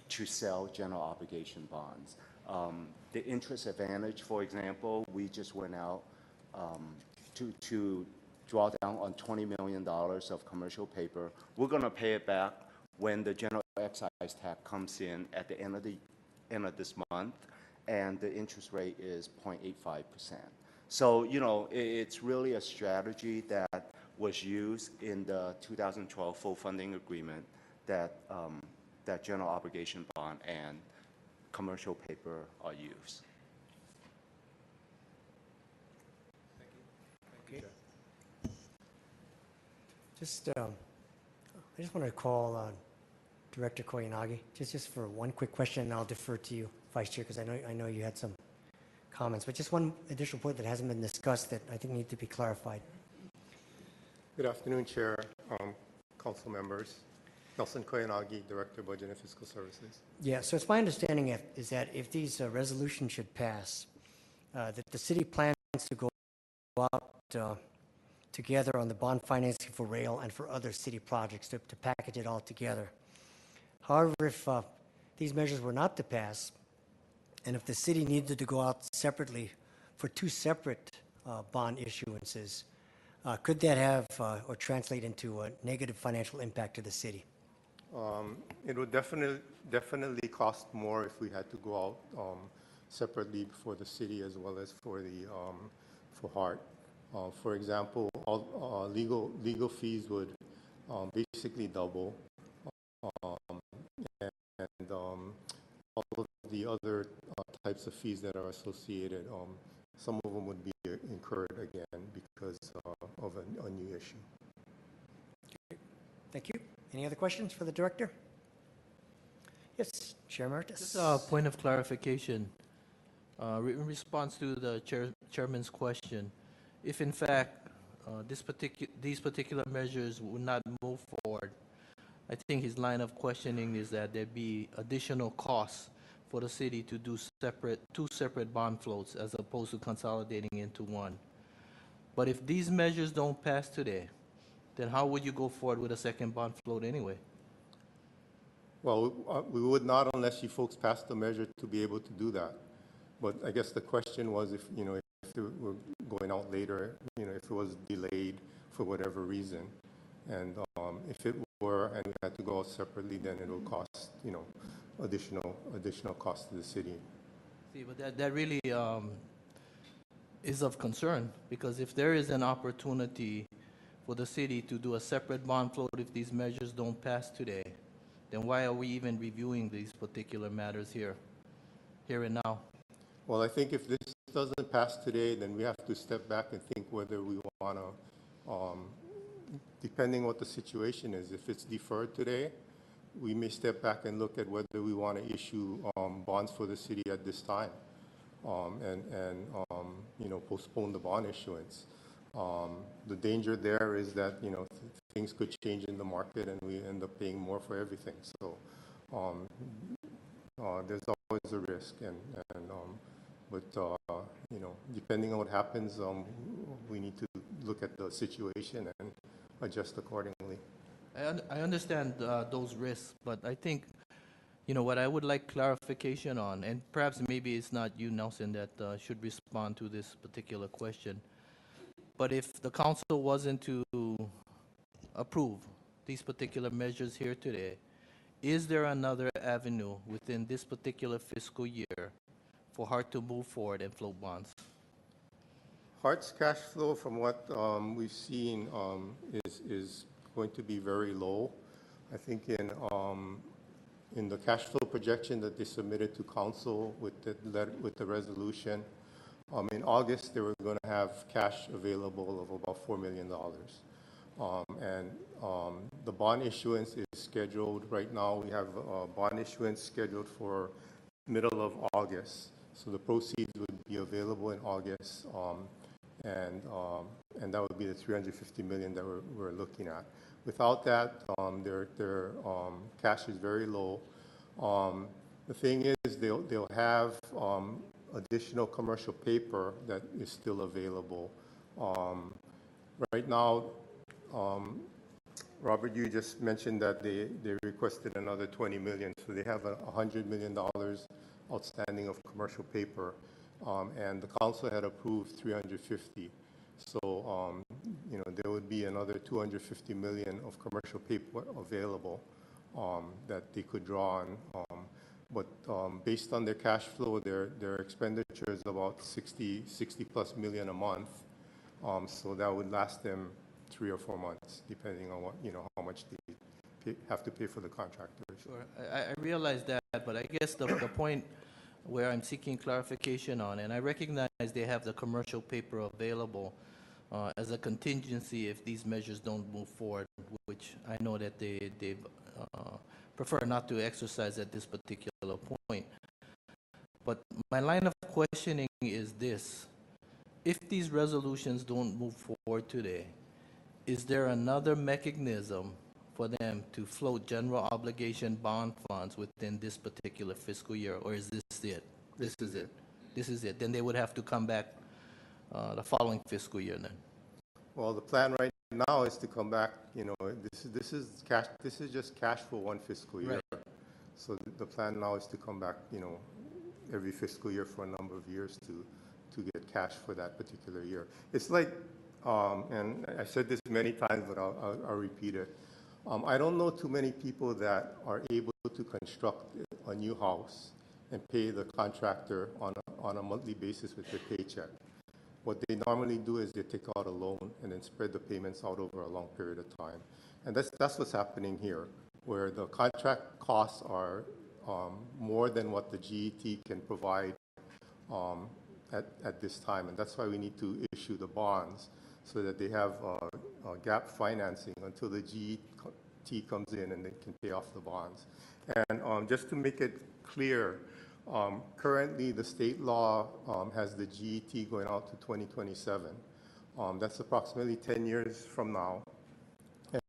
to sell general obligation bonds. The interest advantage, for example, we just went out to draw down on $20 million of commercial paper. We're going to pay it back when the general excise tax comes in at the end of this month, and the interest rate is 0.85%. So, you know, it's really a strategy that was used in the 2012 full funding agreement that that general obligation bond and commercial paper are used. Okay. I just want to call Director Koyanagi, just for one quick question, and I'll defer to you, Vice Chair, because I know you had some comments, but just one additional point that hasn't been discussed that I think need to be clarified. Good afternoon, Chair, Council members. Nelson Koyanagi, Director, Budget and Fiscal Services. Yeah, so it's my understanding is that if these resolutions should pass, that the city plans to go out together on the bond financing for rail and for other city projects to package it all together. However, if these measures were not to pass, and if the city needed to go out separately for two separate bond issuances, could that have or translate into a negative financial impact to the city? It would definitely cost more if we had to go out separately for the city as well as for the for HART. For example, all legal fees would basically double, and all of the other types of fees that are associated, some of them would be incurred again because of a new issue. Okay. Thank you. Any other questions for the director? Yes, Chair Emeritus. Just a point of clarification. In response to the chairman's question, if in fact these particular measures would not move forward, I think his line of questioning is that there'd be additional costs for the city to do two separate bond floats as opposed to consolidating into one. But if these measures don't pass today, then how would you go forward with a second bond float anyway? Well, we would not unless you folks passed the measure to be able to do that. But I guess the question was if, you know, if it were going out later, you know, if it was delayed for whatever reason. And if it were and we had to go out separately, then it will cost, you know, additional cost to the city. See, but that really is of concern, because if there is an opportunity for the city to do a separate bond float if these measures don't pass today, then why are we even reviewing these particular matters here and now? Well, I think if this doesn't pass today, then we have to step back and think whether we want to, depending what the situation is, if it's deferred today, we may step back and look at whether we want to issue bonds for the city at this time, and you know, postpone the bond issuance. The danger there is that, you know, things could change in the market and we end up paying more for everything. So there's always a risk, but you know, depending on what happens, we need to look at the situation and adjust accordingly. I understand those risks, but I think, you know, what I would like clarification on, and perhaps maybe it's not you, Nelson, that should respond to this particular question, but if the council wasn't to approve these particular measures here today, is there another avenue within this particular fiscal year for HART to move forward and float bonds? HART's cash flow, from what we've seen, is going to be very low. I think in the cash flow projection that they submitted to council with the resolution, in August they were going to have cash available of about $4 million. And the bond issuance is scheduled right now. We have a bond issuance scheduled for middle of August. So the proceeds would be available in August. and that would be the 350 million that we're looking at. Without that, their cash is very low. The thing is, they'll have additional commercial paper that is still available. Right now, Robert, you just mentioned that they requested another 20 million, so they have $100 million outstanding of commercial paper, and the council had approved 350. So, there would be another 250 million of commercial paper available that they could draw on. But based on their cash flow, their expenditure is about 60 plus million a month. So that would last them 3 or 4 months, depending on how much they have to pay for the contractors. Sure. I realize that, but I guess the point where I'm seeking clarification on, and I recognize they have the commercial paper available as a contingency if these measures don't move forward, which I know that they prefer not to exercise at this particular point. But my line of questioning is this: if these resolutions don't move forward today, is there another mechanism for them to float general obligation bond funds within this particular fiscal year, or is this it? This is it. This is it. Then they would have to come back the following fiscal year then. Well, the plan right now is to come back, this is cash, this is just cash for one fiscal year. Right. So the plan now is to come back, every fiscal year for a number of years to get cash for that particular year. It's like, and I said this many times, but I'll repeat it. I don't know too many people that are able to construct a new house and pay the contractor on a monthly basis with their paycheck. What they normally do is they take out a loan and then spread the payments out over a long period of time. And that's what's happening here, where the contract costs are more than what the GET can provide at this time. And that's why we need to issue the bonds, so that they have gap financing until the GET comes in and they can pay off the bonds. And just to make it clear, currently the state law has the GET going out to 2027. That's approximately 10 years from now.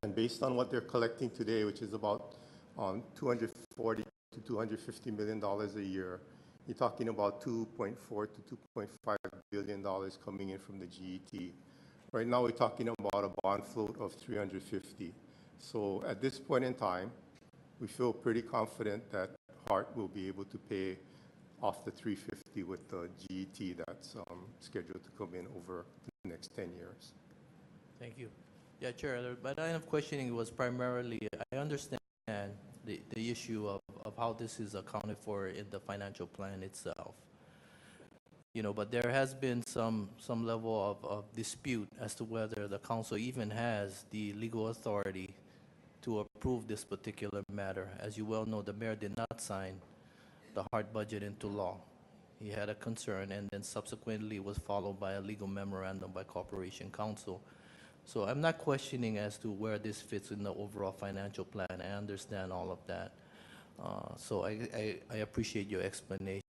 And based on what they're collecting today, which is about $240 to $250 million a year, you're talking about $2.4 to $2.5 billion coming in from the GET. Right now, we're talking about a bond float of 350. So at this point in time, we feel pretty confident that HART will be able to pay off the 350 with the GET that's scheduled to come in over the next 10 years. Thank you. Yeah, Chair, my line of questioning was primarily, I understand the issue of how this is accounted for in the financial plan itself. But there has been some level of dispute as to whether the council even has the legal authority to approve this particular matter. As you well know, the mayor did not sign the HART budget into law. He had a concern, and then subsequently was followed by a legal memorandum by Corporation Counsel. So I'm not questioning as to where this fits in the overall financial plan. I understand all of that. So I appreciate your explanation.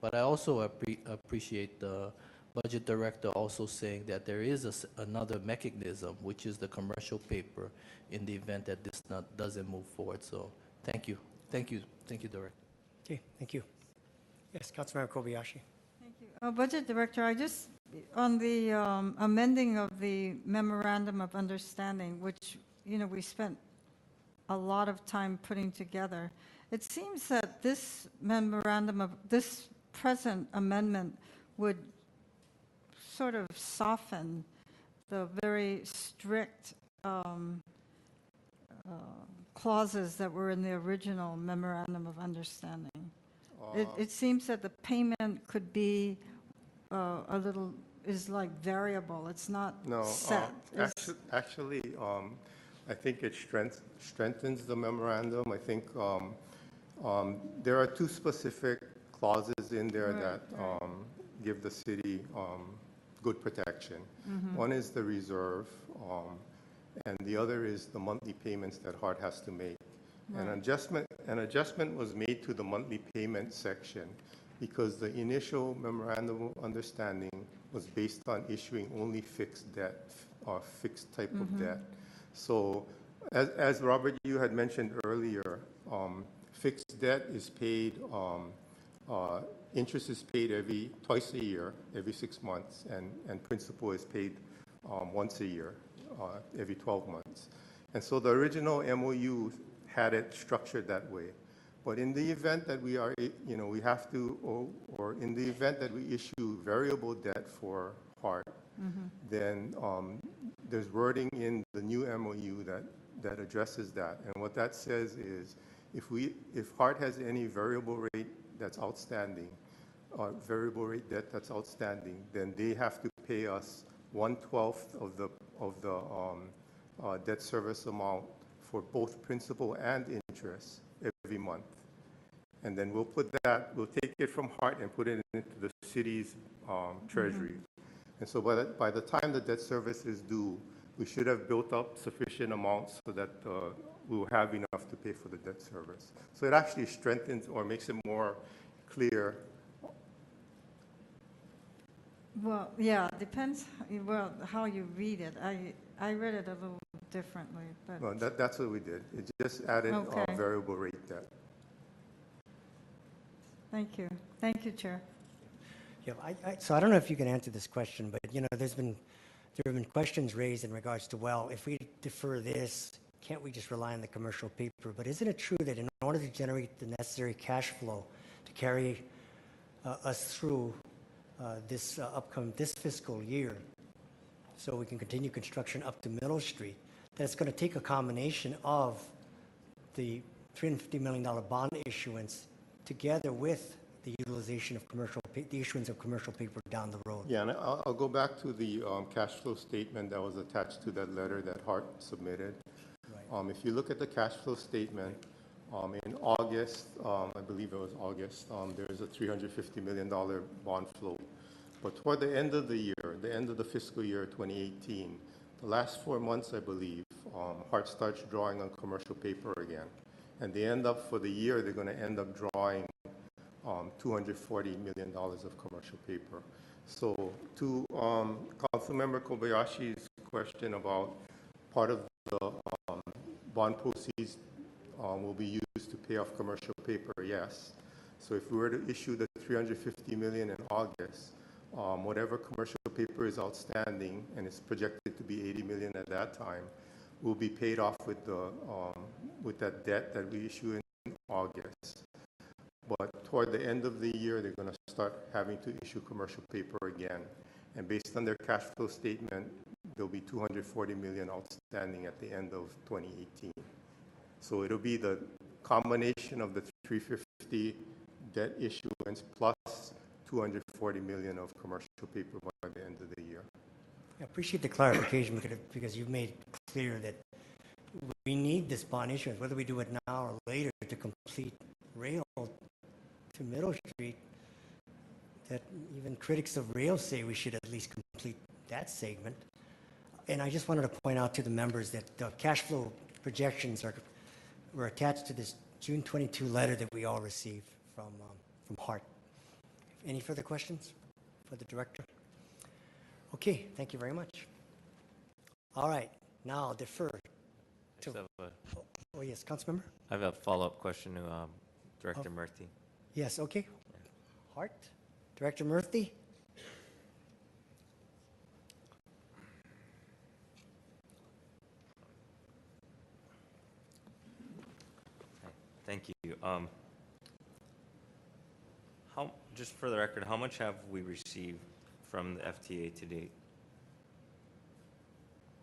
But I also appreciate the budget director also saying that there is another mechanism, which is the commercial paper, in the event that this doesn't move forward. So thank you. Thank you. Thank you, Director. Okay, thank you. Yes, Councilmember Kobayashi. Thank you. Budget Director, on the amending of the Memorandum of Understanding, which, we spent a lot of time putting together, it seems that this present amendment would sort of soften the very strict clauses that were in the original Memorandum of Understanding. It seems that the payment could be is like variable. It's not set. Actually, I think it strengthens the memorandum. I think there are 2 specific clauses in there that give the city good protection. One is the reserve, and the other is the monthly payments that HART has to make. An adjustment was made to the monthly payment section because the initial memorandum of understanding was based on issuing only fixed debt, or fixed type of debt. So as Robert, you had mentioned earlier, fixed debt is paid, interest is paid twice a year, every 6 months, and principal is paid once a year, every 12 months. And so the original MOU had it structured that way. But in the event that we are, we have to, or in the event that we issue variable debt for HART, then there's wording in the new MOU that addresses that. And what that says is, if HART has any variable rate that's outstanding, variable rate debt that's outstanding, then they have to pay us 1/12 of the debt service amount for both principal and interest every month. And then we'll take it from HART and put it into the city's treasury. And so by the time the debt service is due, we should have built up sufficient amounts so that we will have enough to pay for the debt service. So it actually strengthens or makes it more clear. Well, yeah, depends, well, how you read it. I read it a little differently, but. Well, that's what we did. It just added Okay. variable rate debt. Thank you. Thank you, Chair. Yeah, so I don't know if you can answer this question, but there have been questions raised in regards to, well, if we defer this, can't we just rely on the commercial paper? But isn't it true that in order to generate the necessary cash flow to carry us through this fiscal year, so we can continue construction up to Middle Street, that it's going to take a combination of the $350 million bond issuance together with the utilization of the issuance of commercial paper down the road. Yeah, and I'll go back to the cash flow statement that was attached to that letter that HART submitted. Right. If you look at the cash flow statement, in August, I believe it was August, there's a $350 million bond flow. But toward the end of the year, the end of the fiscal year 2018, the last 4 months, I believe, HART starts drawing on commercial paper again. And for the year, they're going to end up drawing $240 million of commercial paper. So to Councilmember Kobayashi's question about part of the bond proceeds will be used to pay off commercial paper, yes. So if we were to issue the $350 million in August, whatever commercial paper is outstanding, and it's projected to be $80 million at that time, will be paid off with that debt that we issue in August. But toward the end of the year, they're going to start having to issue commercial paper again. And based on their cash flow statement, there'll be $240 million outstanding at the end of 2018. So it'll be the combination of the 350 debt issuance plus $240 million of commercial paper by the end of the year. I appreciate the clarification because you've made clear that we need this bond issuance, whether we do it now or later, to complete rail to Middle Street, that even critics of rail say we should at least complete that segment. And I just wanted to point out to the members that the cash flow projections were attached to this June 22 letter that we all received from HART. Any further questions for the director? Okay, thank you very much. All right, now I'll defer to. Oh yes, Councilmember. I have a follow-up question to Director Murthy. Yes, okay. HART, Director Murthy. Thank you. Just for the record, how much have we received from the FTA to date?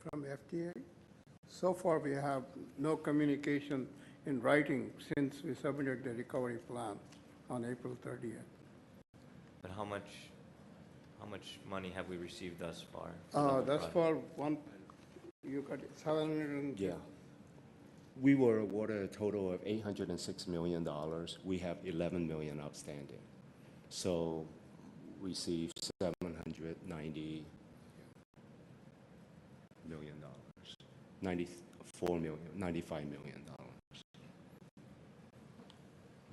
From the FTA? So far, we have no communication in writing since we submitted the recovery plan on April 30th. But how much money have we received thus far? Thus far, you got it, 700. Yeah. We were awarded a total of $806 million. We have $11 million outstanding. So we received $790 million, $94 million, $95 million.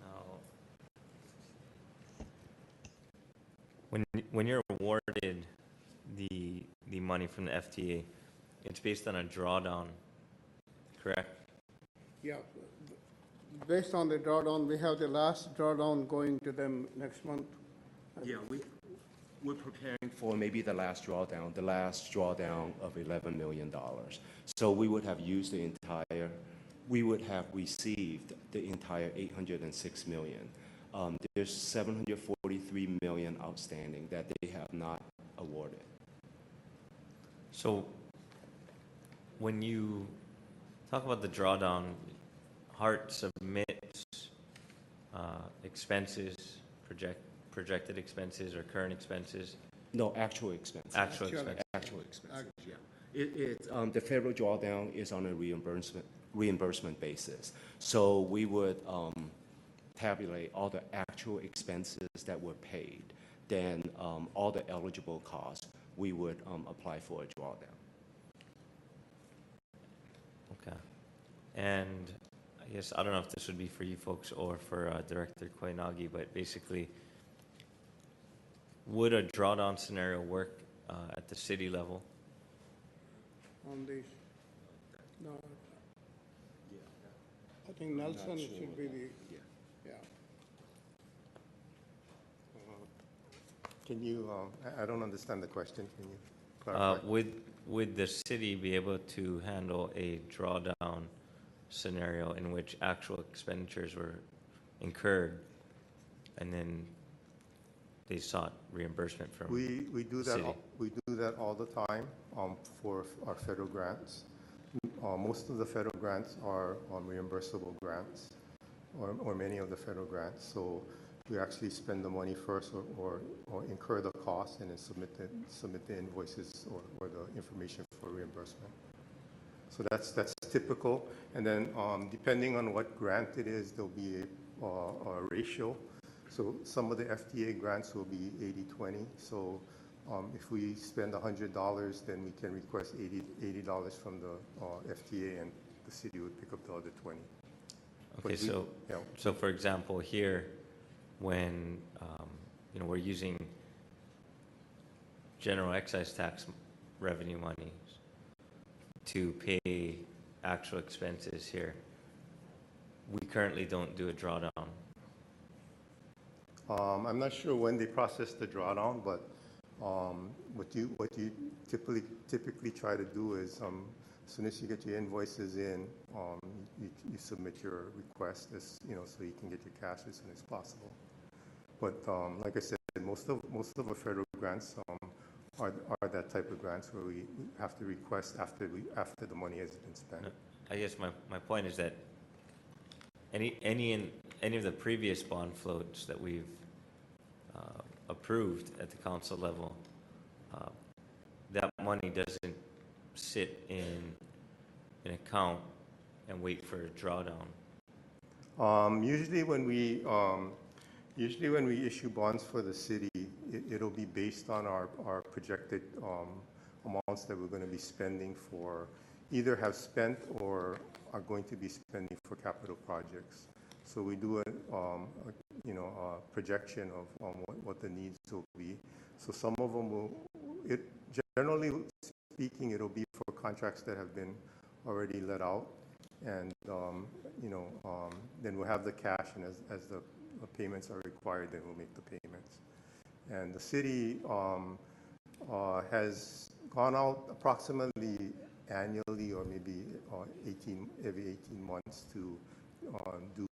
Now, when you're awarded from the FTA, it's based on a drawdown, correct? Yeah. Based on the drawdown, we have the last drawdown going to them next month. Yeah, we're preparing for maybe the last drawdown of $11 million. So we would have we would have received the entire $806 million. There's $743 million outstanding that they have not awarded. So when you talk about the drawdown, HART submits expenses, projected expenses or current expenses? No, actual expenses. Actual expenses. Actual expenses, yeah. The federal drawdown is on a reimbursement basis. So we would tabulate all the actual expenses that were paid. Then all the eligible costs, we would apply for a drawdown. Okay. And I guess, I don't know if this would be for you folks or for Director Koinagi, but basically, would a drawdown scenario work at the city level? On the, no, I think Nelson should be the, yeah. Can you, I don't understand the question. Can you clarify? Would the city be able to handle a drawdown scenario in which actual expenditures were incurred and then they sought reimbursement from we do the that. city? We do that all the time for our federal grants. Most of the federal grants are reimbursable grants, or many of the federal grants. So we actually spend the money first, or incur the cost, and then submit the invoices or the information for reimbursement. So that's typical. And then depending on what grant it is, there'll be a ratio. So some of the FTA grants will be 80-20. So if we spend $100, then we can request $80 from the FTA, and the city would pick up the other 20. Okay, so for example, here, when we're using general excise tax revenue money to pay actual expenses here, we currently don't do a drawdown. I'm not sure when they process the drawdown, but what you typically try to do is as soon as you get your invoices in, you submit your request so you can get your cash as soon as possible. But like I said, most of our federal grants are that type of grants where we have to request after the money has been spent. I guess my point is that any of the previous bond floats that we've approved at the council level, that money doesn't sit in an account and wait for a drawdown. Usually when we issue bonds for the city, it'll be based on our projected amounts that we're going to be spending for, either have spent or are going to be spending for capital projects. So we do a projection of what the needs will be. So some of them generally speaking, it'll be for contracts that have been already let out, and then we'll have the cash, and as the payments are required, then we'll make the payments. And the city has gone out approximately annually, or maybe every 18 months to do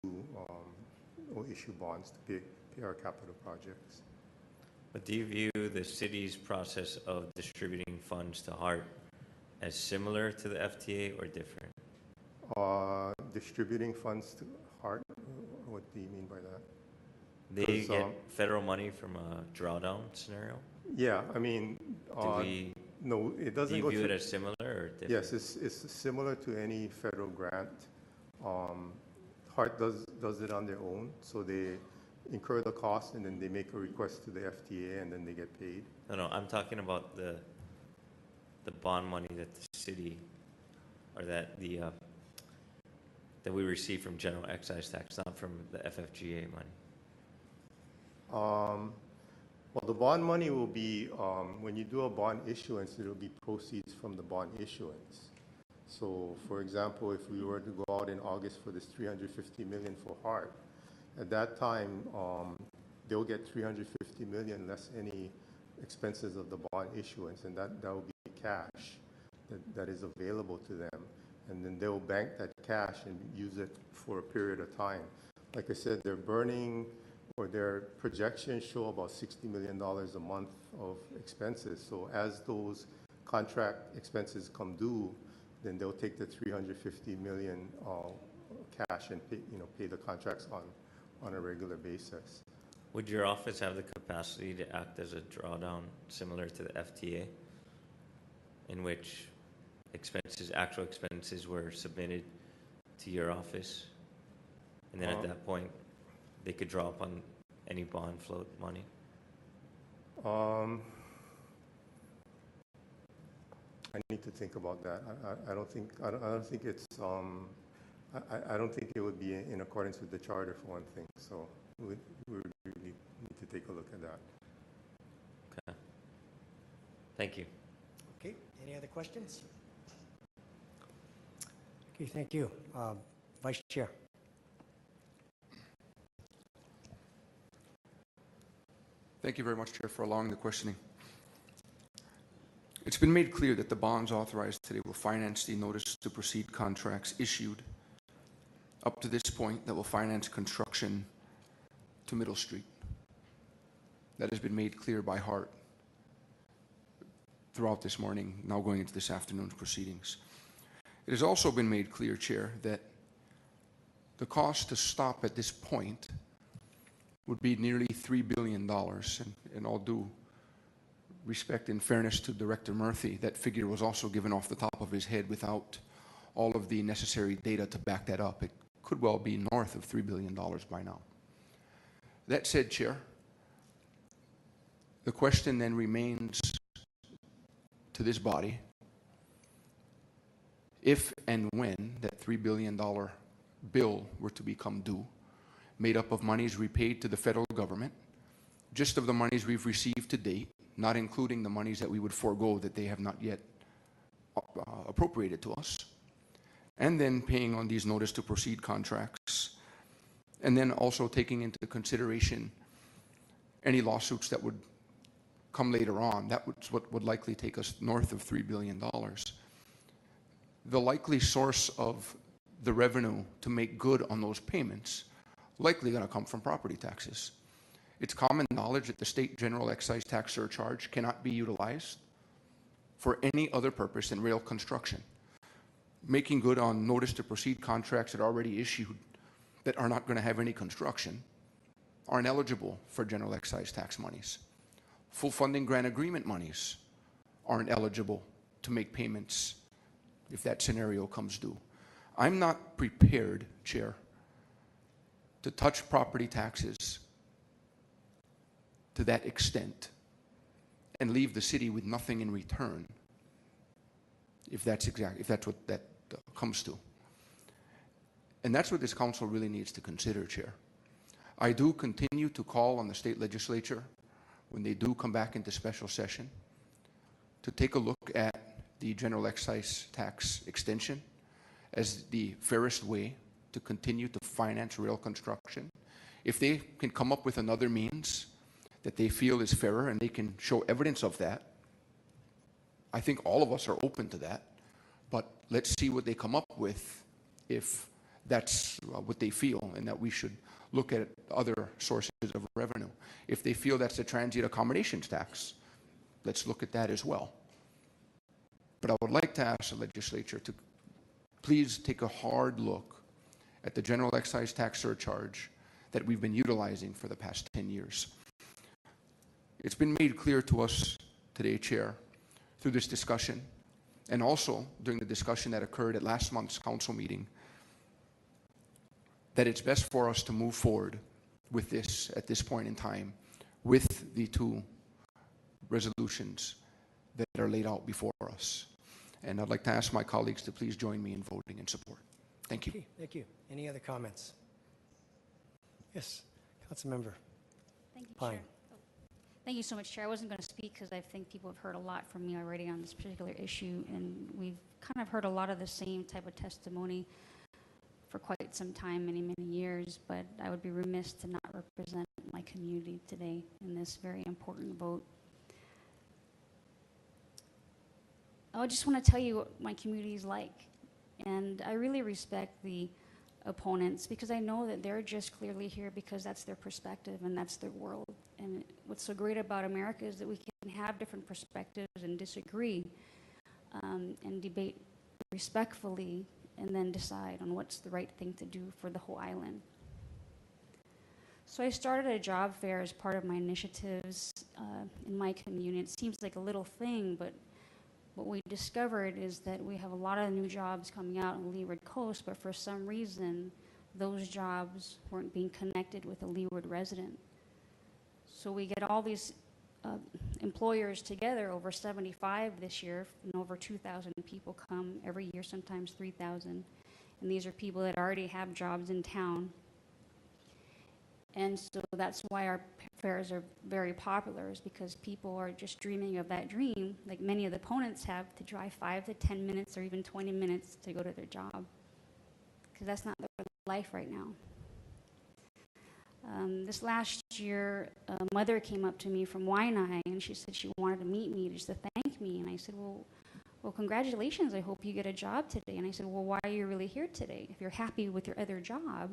or issue bonds to pay our capital projects. But do you view the city's process of distributing funds to HART as similar to the FTA or different? Distributing funds to HART, what do you mean by that? They get federal money from a drawdown scenario? Yeah, I mean, no, it doesn't. Do you view it as similar or different? Yes, it's similar to any federal grant. HART does it on their own, so they incur the cost and then they make a request to the FTA and then they get paid. No, I'm talking about the bond money that the city, or that we receive from general excise tax, not from the FFGA money. Well, the bond money will be, when you do a bond issuance, it'll be proceeds from the bond issuance. So, for example, if we were to go out in August for this $350 million for HART, at that time, they'll get $350 million less any expenses of the bond issuance, and that will be cash that is available to them. And then they'll bank that cash and use it for a period of time. Like I said, they're burning, or their projections show about $60 million a month of expenses. So as those contract expenses come due, then they'll take the $350 million cash and pay the contracts on a regular basis. Would your office have the capacity to act as a drawdown similar to the FTA, in which actual expenses were submitted to your office, and then at that point they could draw upon any bond float money? I need to think about that. I don't think it's I don't think it would be in accordance with the charter, for one thing. So we really need to take a look at that. Okay. Thank you. Okay, any other questions? Okay, thank you. Vice Chair. Thank you very much, Chair, for allowing the questioning. It's been made clear that the bonds authorized today will finance the notice to proceed contracts issued up to this point that will finance construction to Middle Street. That has been made clear by HART throughout this morning, now going into this afternoon's proceedings. It has also been made clear, Chair, that the cost to stop at this point would be nearly $3 billion. And all due respect and fairness to Director Murphy, that figure was also given off the top of his head without all of the necessary data to back that up. It could well be north of $3 billion by now. That said, Chair, the question then remains to this body, if and when that $3 billion bill were to become due, made up of monies repaid to the federal government, just of the monies we've received to date, not including the monies that we would forego that they have not yet appropriated to us, and then paying on these notice to proceed contracts, and then also taking into consideration any lawsuits that would come later on. That would likely take us north of $3 billion. The likely source of the revenue to make good on those payments likely going to come from property taxes. It's common knowledge that the state general excise tax surcharge cannot be utilized for any other purpose than rail construction. Making good on notice to proceed contracts that are already issued that are not going to have any construction aren't eligible for general excise tax monies. Full funding grant agreement monies aren't eligible to make payments if that scenario comes due. I'm not prepared, Chair, to touch property taxes to that extent and leave the city with nothing in return, if that's what that comes to. And that's what this council really needs to consider, Chair. I do continue to call on the state legislature when they do come back into special session to take a look at the general excise tax extension as the fairest way to continue to finance rail construction. If they can come up with another means that they feel is fairer and they can show evidence of that, I think all of us are open to that. But let's see what they come up with if that's what they feel, and that we should look at other sources of revenue. If they feel that's the transient accommodations tax, let's look at that as well. But I would like to ask the legislature to please take a hard look at the general excise tax surcharge that we've been utilizing for the past 10 years. It's been made clear to us today, Chair, through this discussion, and also during the discussion that occurred at last month's council meeting, that it's best for us to move forward with this at this point in time with the two resolutions that are laid out before us. And I'd like to ask my colleagues to please join me in voting in support. Thank you. Okay, thank you. Any other comments? Yes, Councilmember Thank you, Pine. Chair. Thank you so much, Chair. I wasn't going to speak because I think people have heard a lot from me already on this particular issue, and we've kind of heard a lot of the same type of testimony for quite some time, many, many years, but I would be remiss to not represent my community today in this very important vote. I just want to tell you what my community is like, and I really respect the opponents because I know that they're just clearly here because that's their perspective and that's their world. And what's so great about America is that we can have different perspectives and disagree and debate respectfully and then decide on what's the right thing to do for the whole island. So I started a job fair as part of my initiatives in my community. It seems like a little thing, but what we discovered is that we have a lot of new jobs coming out on the Leeward Coast, but for some reason, those jobs weren't being connected with a Leeward resident. So we get all these employers together, over 75 this year, and over 2,000 people come every year, sometimes 3,000. And these are people that already have jobs in town. And so that's why our fairs are very popular, is because people are just dreaming of that dream, like many of the opponents have, to drive 5 to 10 minutes or even 20 minutes to go to their job. Because that's not their life right now. This last year, a mother came up to me from Waianae, and she said she wanted to meet me just to thank me. And I said, well, congratulations. I hope you get a job today. And I said, well, why are you really here today if you're happy with your other job?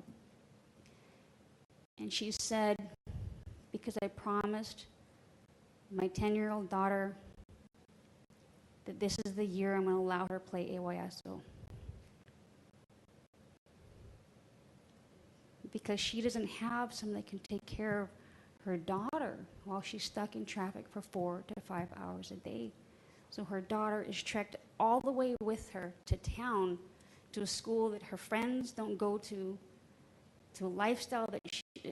And she said, because I promised my 10-year-old daughter that this is the year I'm going to allow her to play AYSO. Because she doesn't have someone that can take care of her daughter while she's stuck in traffic for 4 to 5 hours a day. So her daughter is trekked all the way with her to town, to a school that her friends don't go to a lifestyle that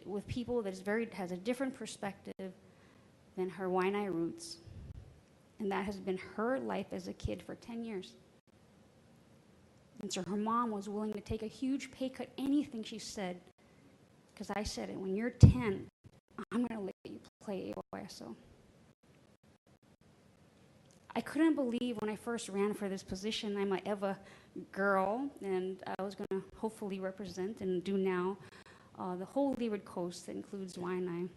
with people that has a different perspective than her Waianae roots. And that has been her life as a kid for 10 years. And so her mom was willing to take a huge pay cut, anything she said, because I said it, when you're 10, I'm going to let you play AYSO. I couldn't believe when I first ran for this position, I'm a EVA girl, and I was going to hopefully represent and do now the whole Leeward Coast that includes Waianae.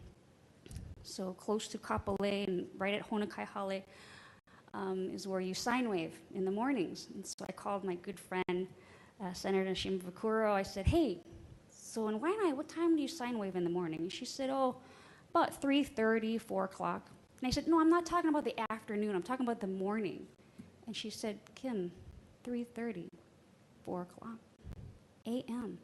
So close to Kapolei and right at Honolulu is where you sign wave in the mornings. And so I called my good friend, Senator Shimabukuro. I said, hey, so in Waianae, what time do you sign wave in the morning? And she said, oh, about 3:30, 4 o'clock. And I said, no, I'm not talking about the afternoon. I'm talking about the morning. And she said, Kim, 3:30, 4 o'clock, a.m.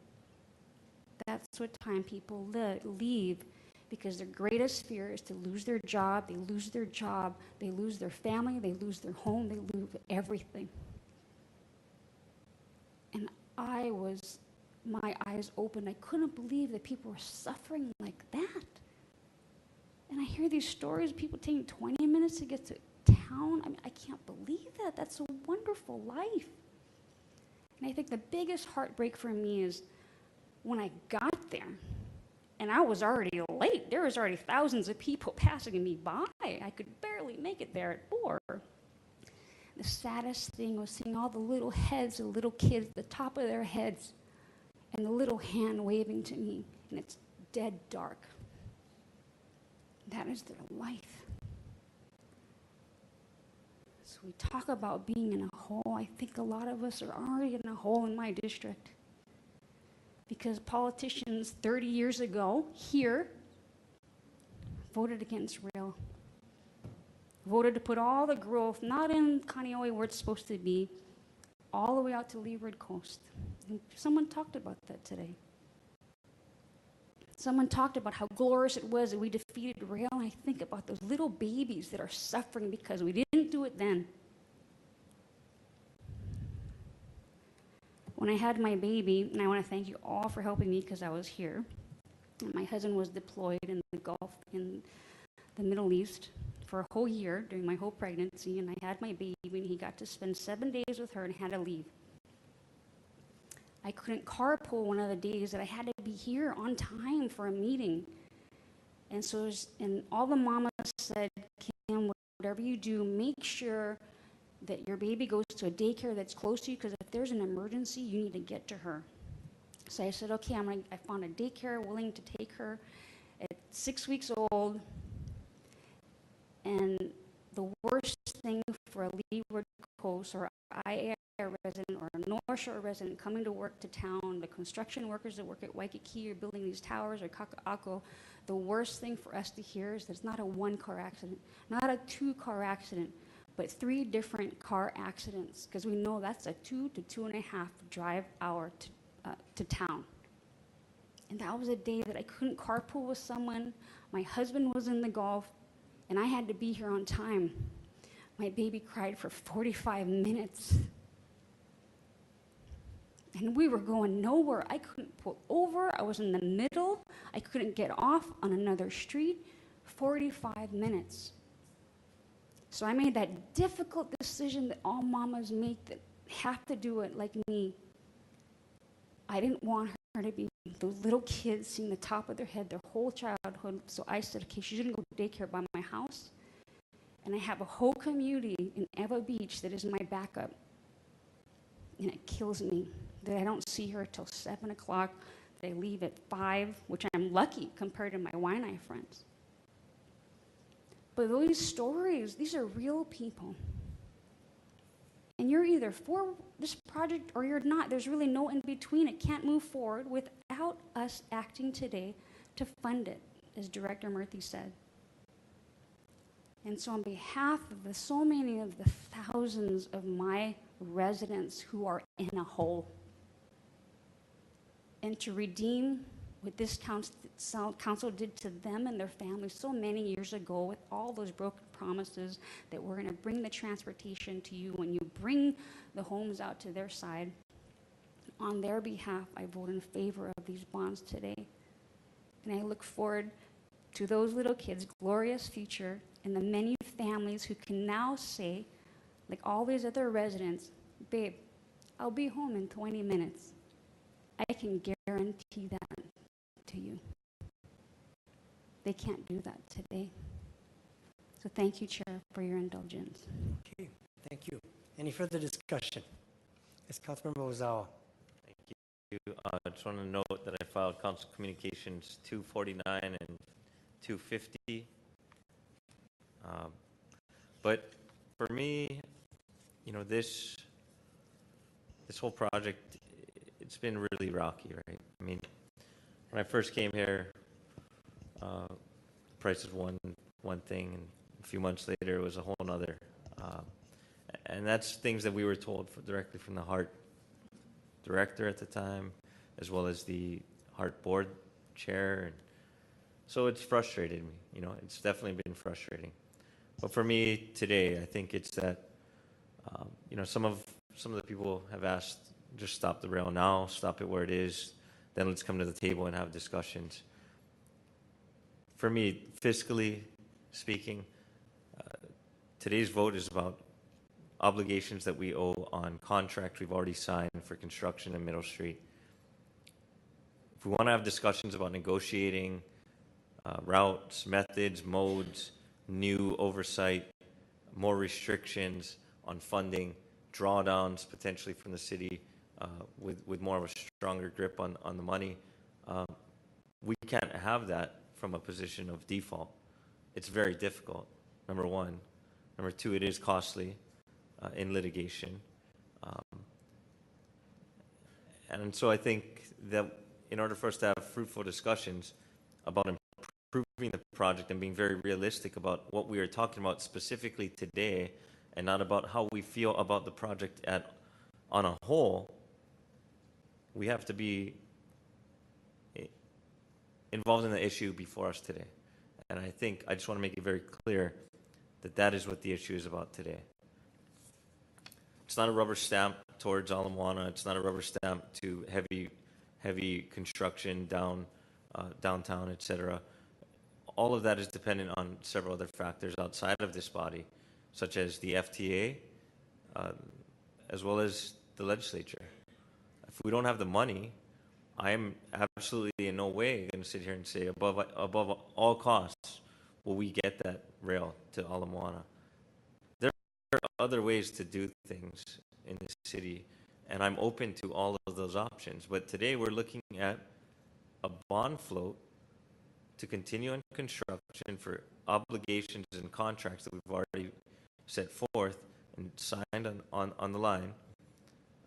That's what time people leave, because their greatest fear is to lose their job. They lose their job. They lose their family. They lose their home. They lose everything. And my eyes opened. I couldn't believe that people were suffering like that. And I hear these stories of people taking 20 minutes to get to town. I mean, I can't believe that. That's a wonderful life. And I think the biggest heartbreak for me is when I got there, and I was already late. There was already thousands of people passing me by. I could barely make it there at 4. The saddest thing was seeing all the little heads of little kids at the top of their heads and the little hand waving to me, and it's dead dark. That is their life. So we talk about being in a hole. I think a lot of us are already in a hole in my district, because politicians 30 years ago here voted against rail, voted to put all the growth, not in Kaneohe where it's supposed to be, all the way out to Leeward Coast. And someone talked about that today. Someone talked about how glorious it was that we defeated rail, and I think about those little babies that are suffering because we didn't do it then. When I had my baby, and I want to thank you all for helping me because I was here. And my husband was deployed in the Gulf, in the Middle East, for a whole year during my whole pregnancy, and I had my baby, and he got to spend 7 days with her and had to leave. I couldn't carpool one of the days that I had to be here on time for a meeting. And so, and all the mamas said, Kim, whatever you do, make sure that your baby goes to a daycare that's close to you, because if there's an emergency, you need to get to her. So I said, okay, I found a daycare willing to take her at 6 weeks old. And the worst thing for a Leeward Coast or IAR resident or a North Shore resident coming to work to town, the construction workers that work at Waikiki or building these towers or Kaka'ako, the worst thing for us to hear is that it's not a one-car accident, not a two-car accident, but 3 different car accidents, because we know that's a 2 to 2.5 drive hour to town. And that was a day that I couldn't carpool with someone. My husband was in the Gulf, and I had to be here on time. My baby cried for 45 minutes. And we were going nowhere. I couldn't pull over. I was in the middle. I couldn't get off on another street. 45 minutes. So I made that difficult decision that all mamas make that have to do it like me. I didn't want her to be those little kids seeing the top of their head their whole childhood. So I said, okay, she's going to go to daycare by my house. And I have a whole community in Eva Beach that is my backup. And it kills me that I don't see her till 7 o'clock, that I leave at 5, which I'm lucky compared to my Waianae friends. But those stories, these are real people. And you're either for this project or you're not. There's really no in between. It can't move forward without us acting today to fund it, as Director Murthy said. And so on behalf of so many of the thousands of my residents who are in a hole, and to redeem what this council did to them and their families so many years ago with all those broken promises that we're going to bring the transportation to you when you bring the homes out to their side. On their behalf, I vote in favor of these bonds today. And I look forward to those little kids' glorious future and the many families who can now say, like all these other residents, babe, I'll be home in 20 minutes. I can guarantee that to you. They can't do that today. So thank you, Chair, for your indulgence. Okay, thank you. Any further discussion? Yes, Councilmember Ozawa. Thank you. I just want to note that I filed Council Communications 249 and 250. But for me, you know, this whole project, it's been really rocky, right? I mean, when I first came here, the price was one thing, and a few months later, it was a whole nother. And that's things that we were told directly from the HART director at the time, as well as the HART board chair. And so it's frustrated me, you know, it's definitely been frustrating. But for me today, I think it's that, you know, some of the people have asked, just stop the rail now, stop it where it is, then let's come to the table and have discussions. For me, fiscally speaking, today's vote is about obligations that we owe on contracts we've already signed for construction in Middle Street. If we want to have discussions about negotiating routes, methods, modes, new oversight, more restrictions on funding, drawdowns potentially from the city with more of a stronger grip on the money, we can't have that from a position of default. It's very difficult, number one. Number two, it is costly in litigation. And so I think that in order for us to have fruitful discussions about improving the project and being very realistic about what we are talking about specifically today, and not about how we feel about the project on a whole, we have to be involved in the issue before us today. And I think I just want to make it very clear that that is what the issue is about today. It's not a rubber stamp towards Ala Moana. It's not a rubber stamp to heavy construction downtown, etc. All of that is dependent on several other factors outside of this body, such as the FTA, as well as the legislature. If we don't have the money, I am absolutely in no way going to sit here and say above all costs will we get that rail to Ala Moana. There are other ways to do things in this city, and I'm open to all of those options. But today we're looking at a bond float to continue on construction for obligations and contracts that we've already set forth and signed on the line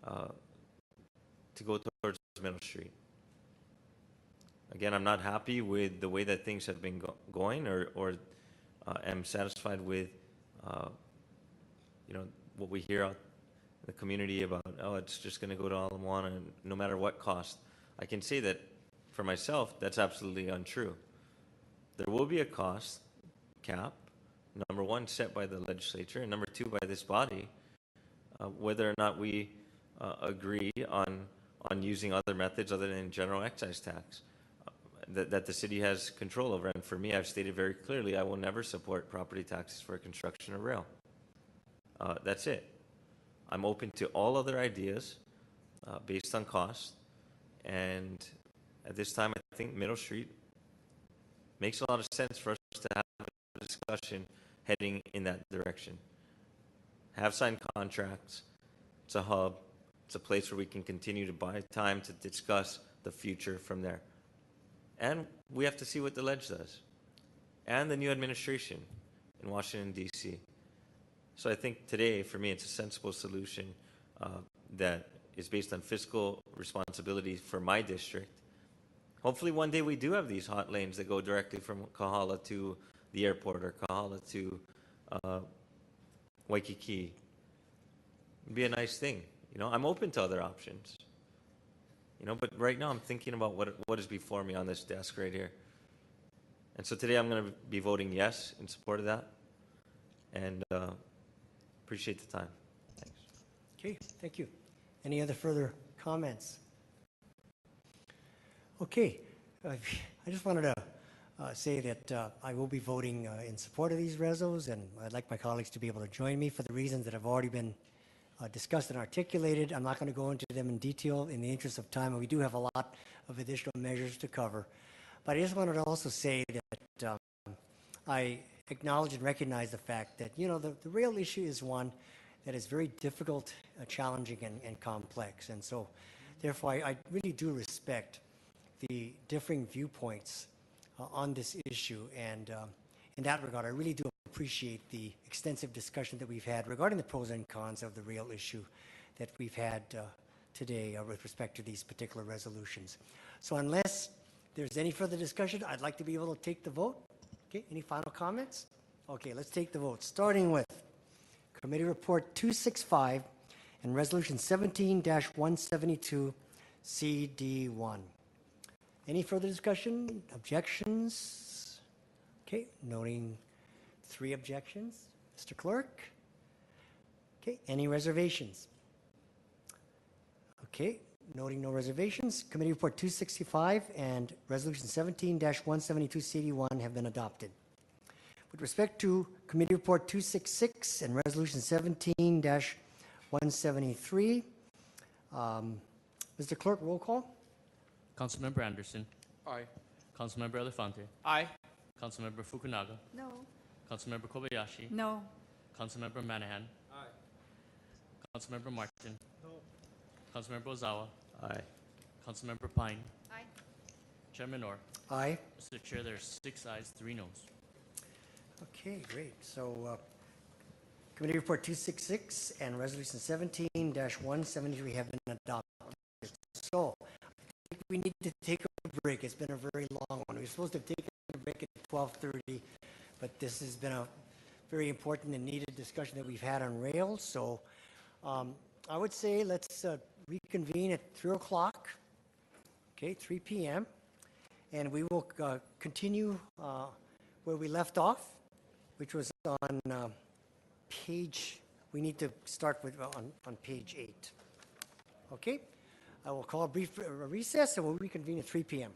to go towards Middle Street. Again, I'm not happy with the way that things have been going, or am satisfied with, what we hear out in the community about, oh, it's just going to go to Ala Moana no matter what cost. I can say that for myself, that's absolutely untrue. There will be a cost cap, number one, set by the legislature, and number two, by this body, whether or not we agree on using other methods other than general excise tax that the city has control over. And for me, I've stated very clearly, I will never support property taxes for construction of rail. That's it. I'm open to all other ideas based on cost. And at this time, I think Middle Street makes a lot of sense for us to have a discussion heading in that direction. Have signed contracts. It's a hub. It's a place where we can continue to buy time to discuss the future from there. And we have to see what the ledge does, and the new administration in Washington, D.C. So I think today, for me, it's a sensible solution that is based on fiscal responsibility for my district. Hopefully one day we do have these hot lanes that go directly from Kahala to the airport, or Kahala to Waikiki. It'd be a nice thing. I'm open to other options. But right now I'm thinking about what is before me on this desk right here. And so today I'm going to be voting yes in support of that. And appreciate the time. Thanks. Okay, thank you. Any other further comments? Okay, I just wanted to say that I will be voting in support of these resos, and I'd like my colleagues to be able to join me for the reasons that have already been discussed and articulated. I'm not going to go into them in detail in the interest of time, and we do have a lot of additional measures to cover. But I just wanted to also say that I acknowledge and recognize the fact that, the rail issue is one that is very difficult, challenging, and complex. And so, therefore, I really do respect the differing viewpoints on this issue. And in that regard, I really do appreciate the extensive discussion that we've had regarding the pros and cons of the rail issue that we've had today with respect to these particular resolutions. So unless there's any further discussion, I'd like to be able to take the vote. Okay, any final comments? Okay, let's take the vote, starting with Committee Report 265 and Resolution 17-172 CD1. Any further discussion? Objections? Okay, noting 3 objections. Mr. Clerk? Okay, any reservations? Okay, noting no reservations, Committee Report 265 and Resolution 17-172 CD1 have been adopted. With respect to Committee Report 266 and Resolution 17-173, Mr. Clerk, roll call. Councilmember Anderson. Aye. Councilmember Elefante. Aye. Councilmember Fukunaga. No. Councilmember Kobayashi. No. Councilmember Manahan. Aye. Councilmember Martin. No. Councilmember Ozawa. Aye. Councilmember Pine. Aye. Chairman Orr. Aye. Mr. Chair, there are 6 ayes, 3 noes. Okay, great. So Committee Report 266 and Resolution 17-173 have been adopted. So I think we need to take a break. It's been a very long one. We were supposed to have taken a break at 12:30, but this has been a very important and needed discussion that we've had on rails. So I would say let's reconvene at 3 o'clock, okay, 3 p.m., and we will continue where we left off, which was on page, we need to start with on page 8. Okay? I will call a brief recess and we'll reconvene at 3 p.m.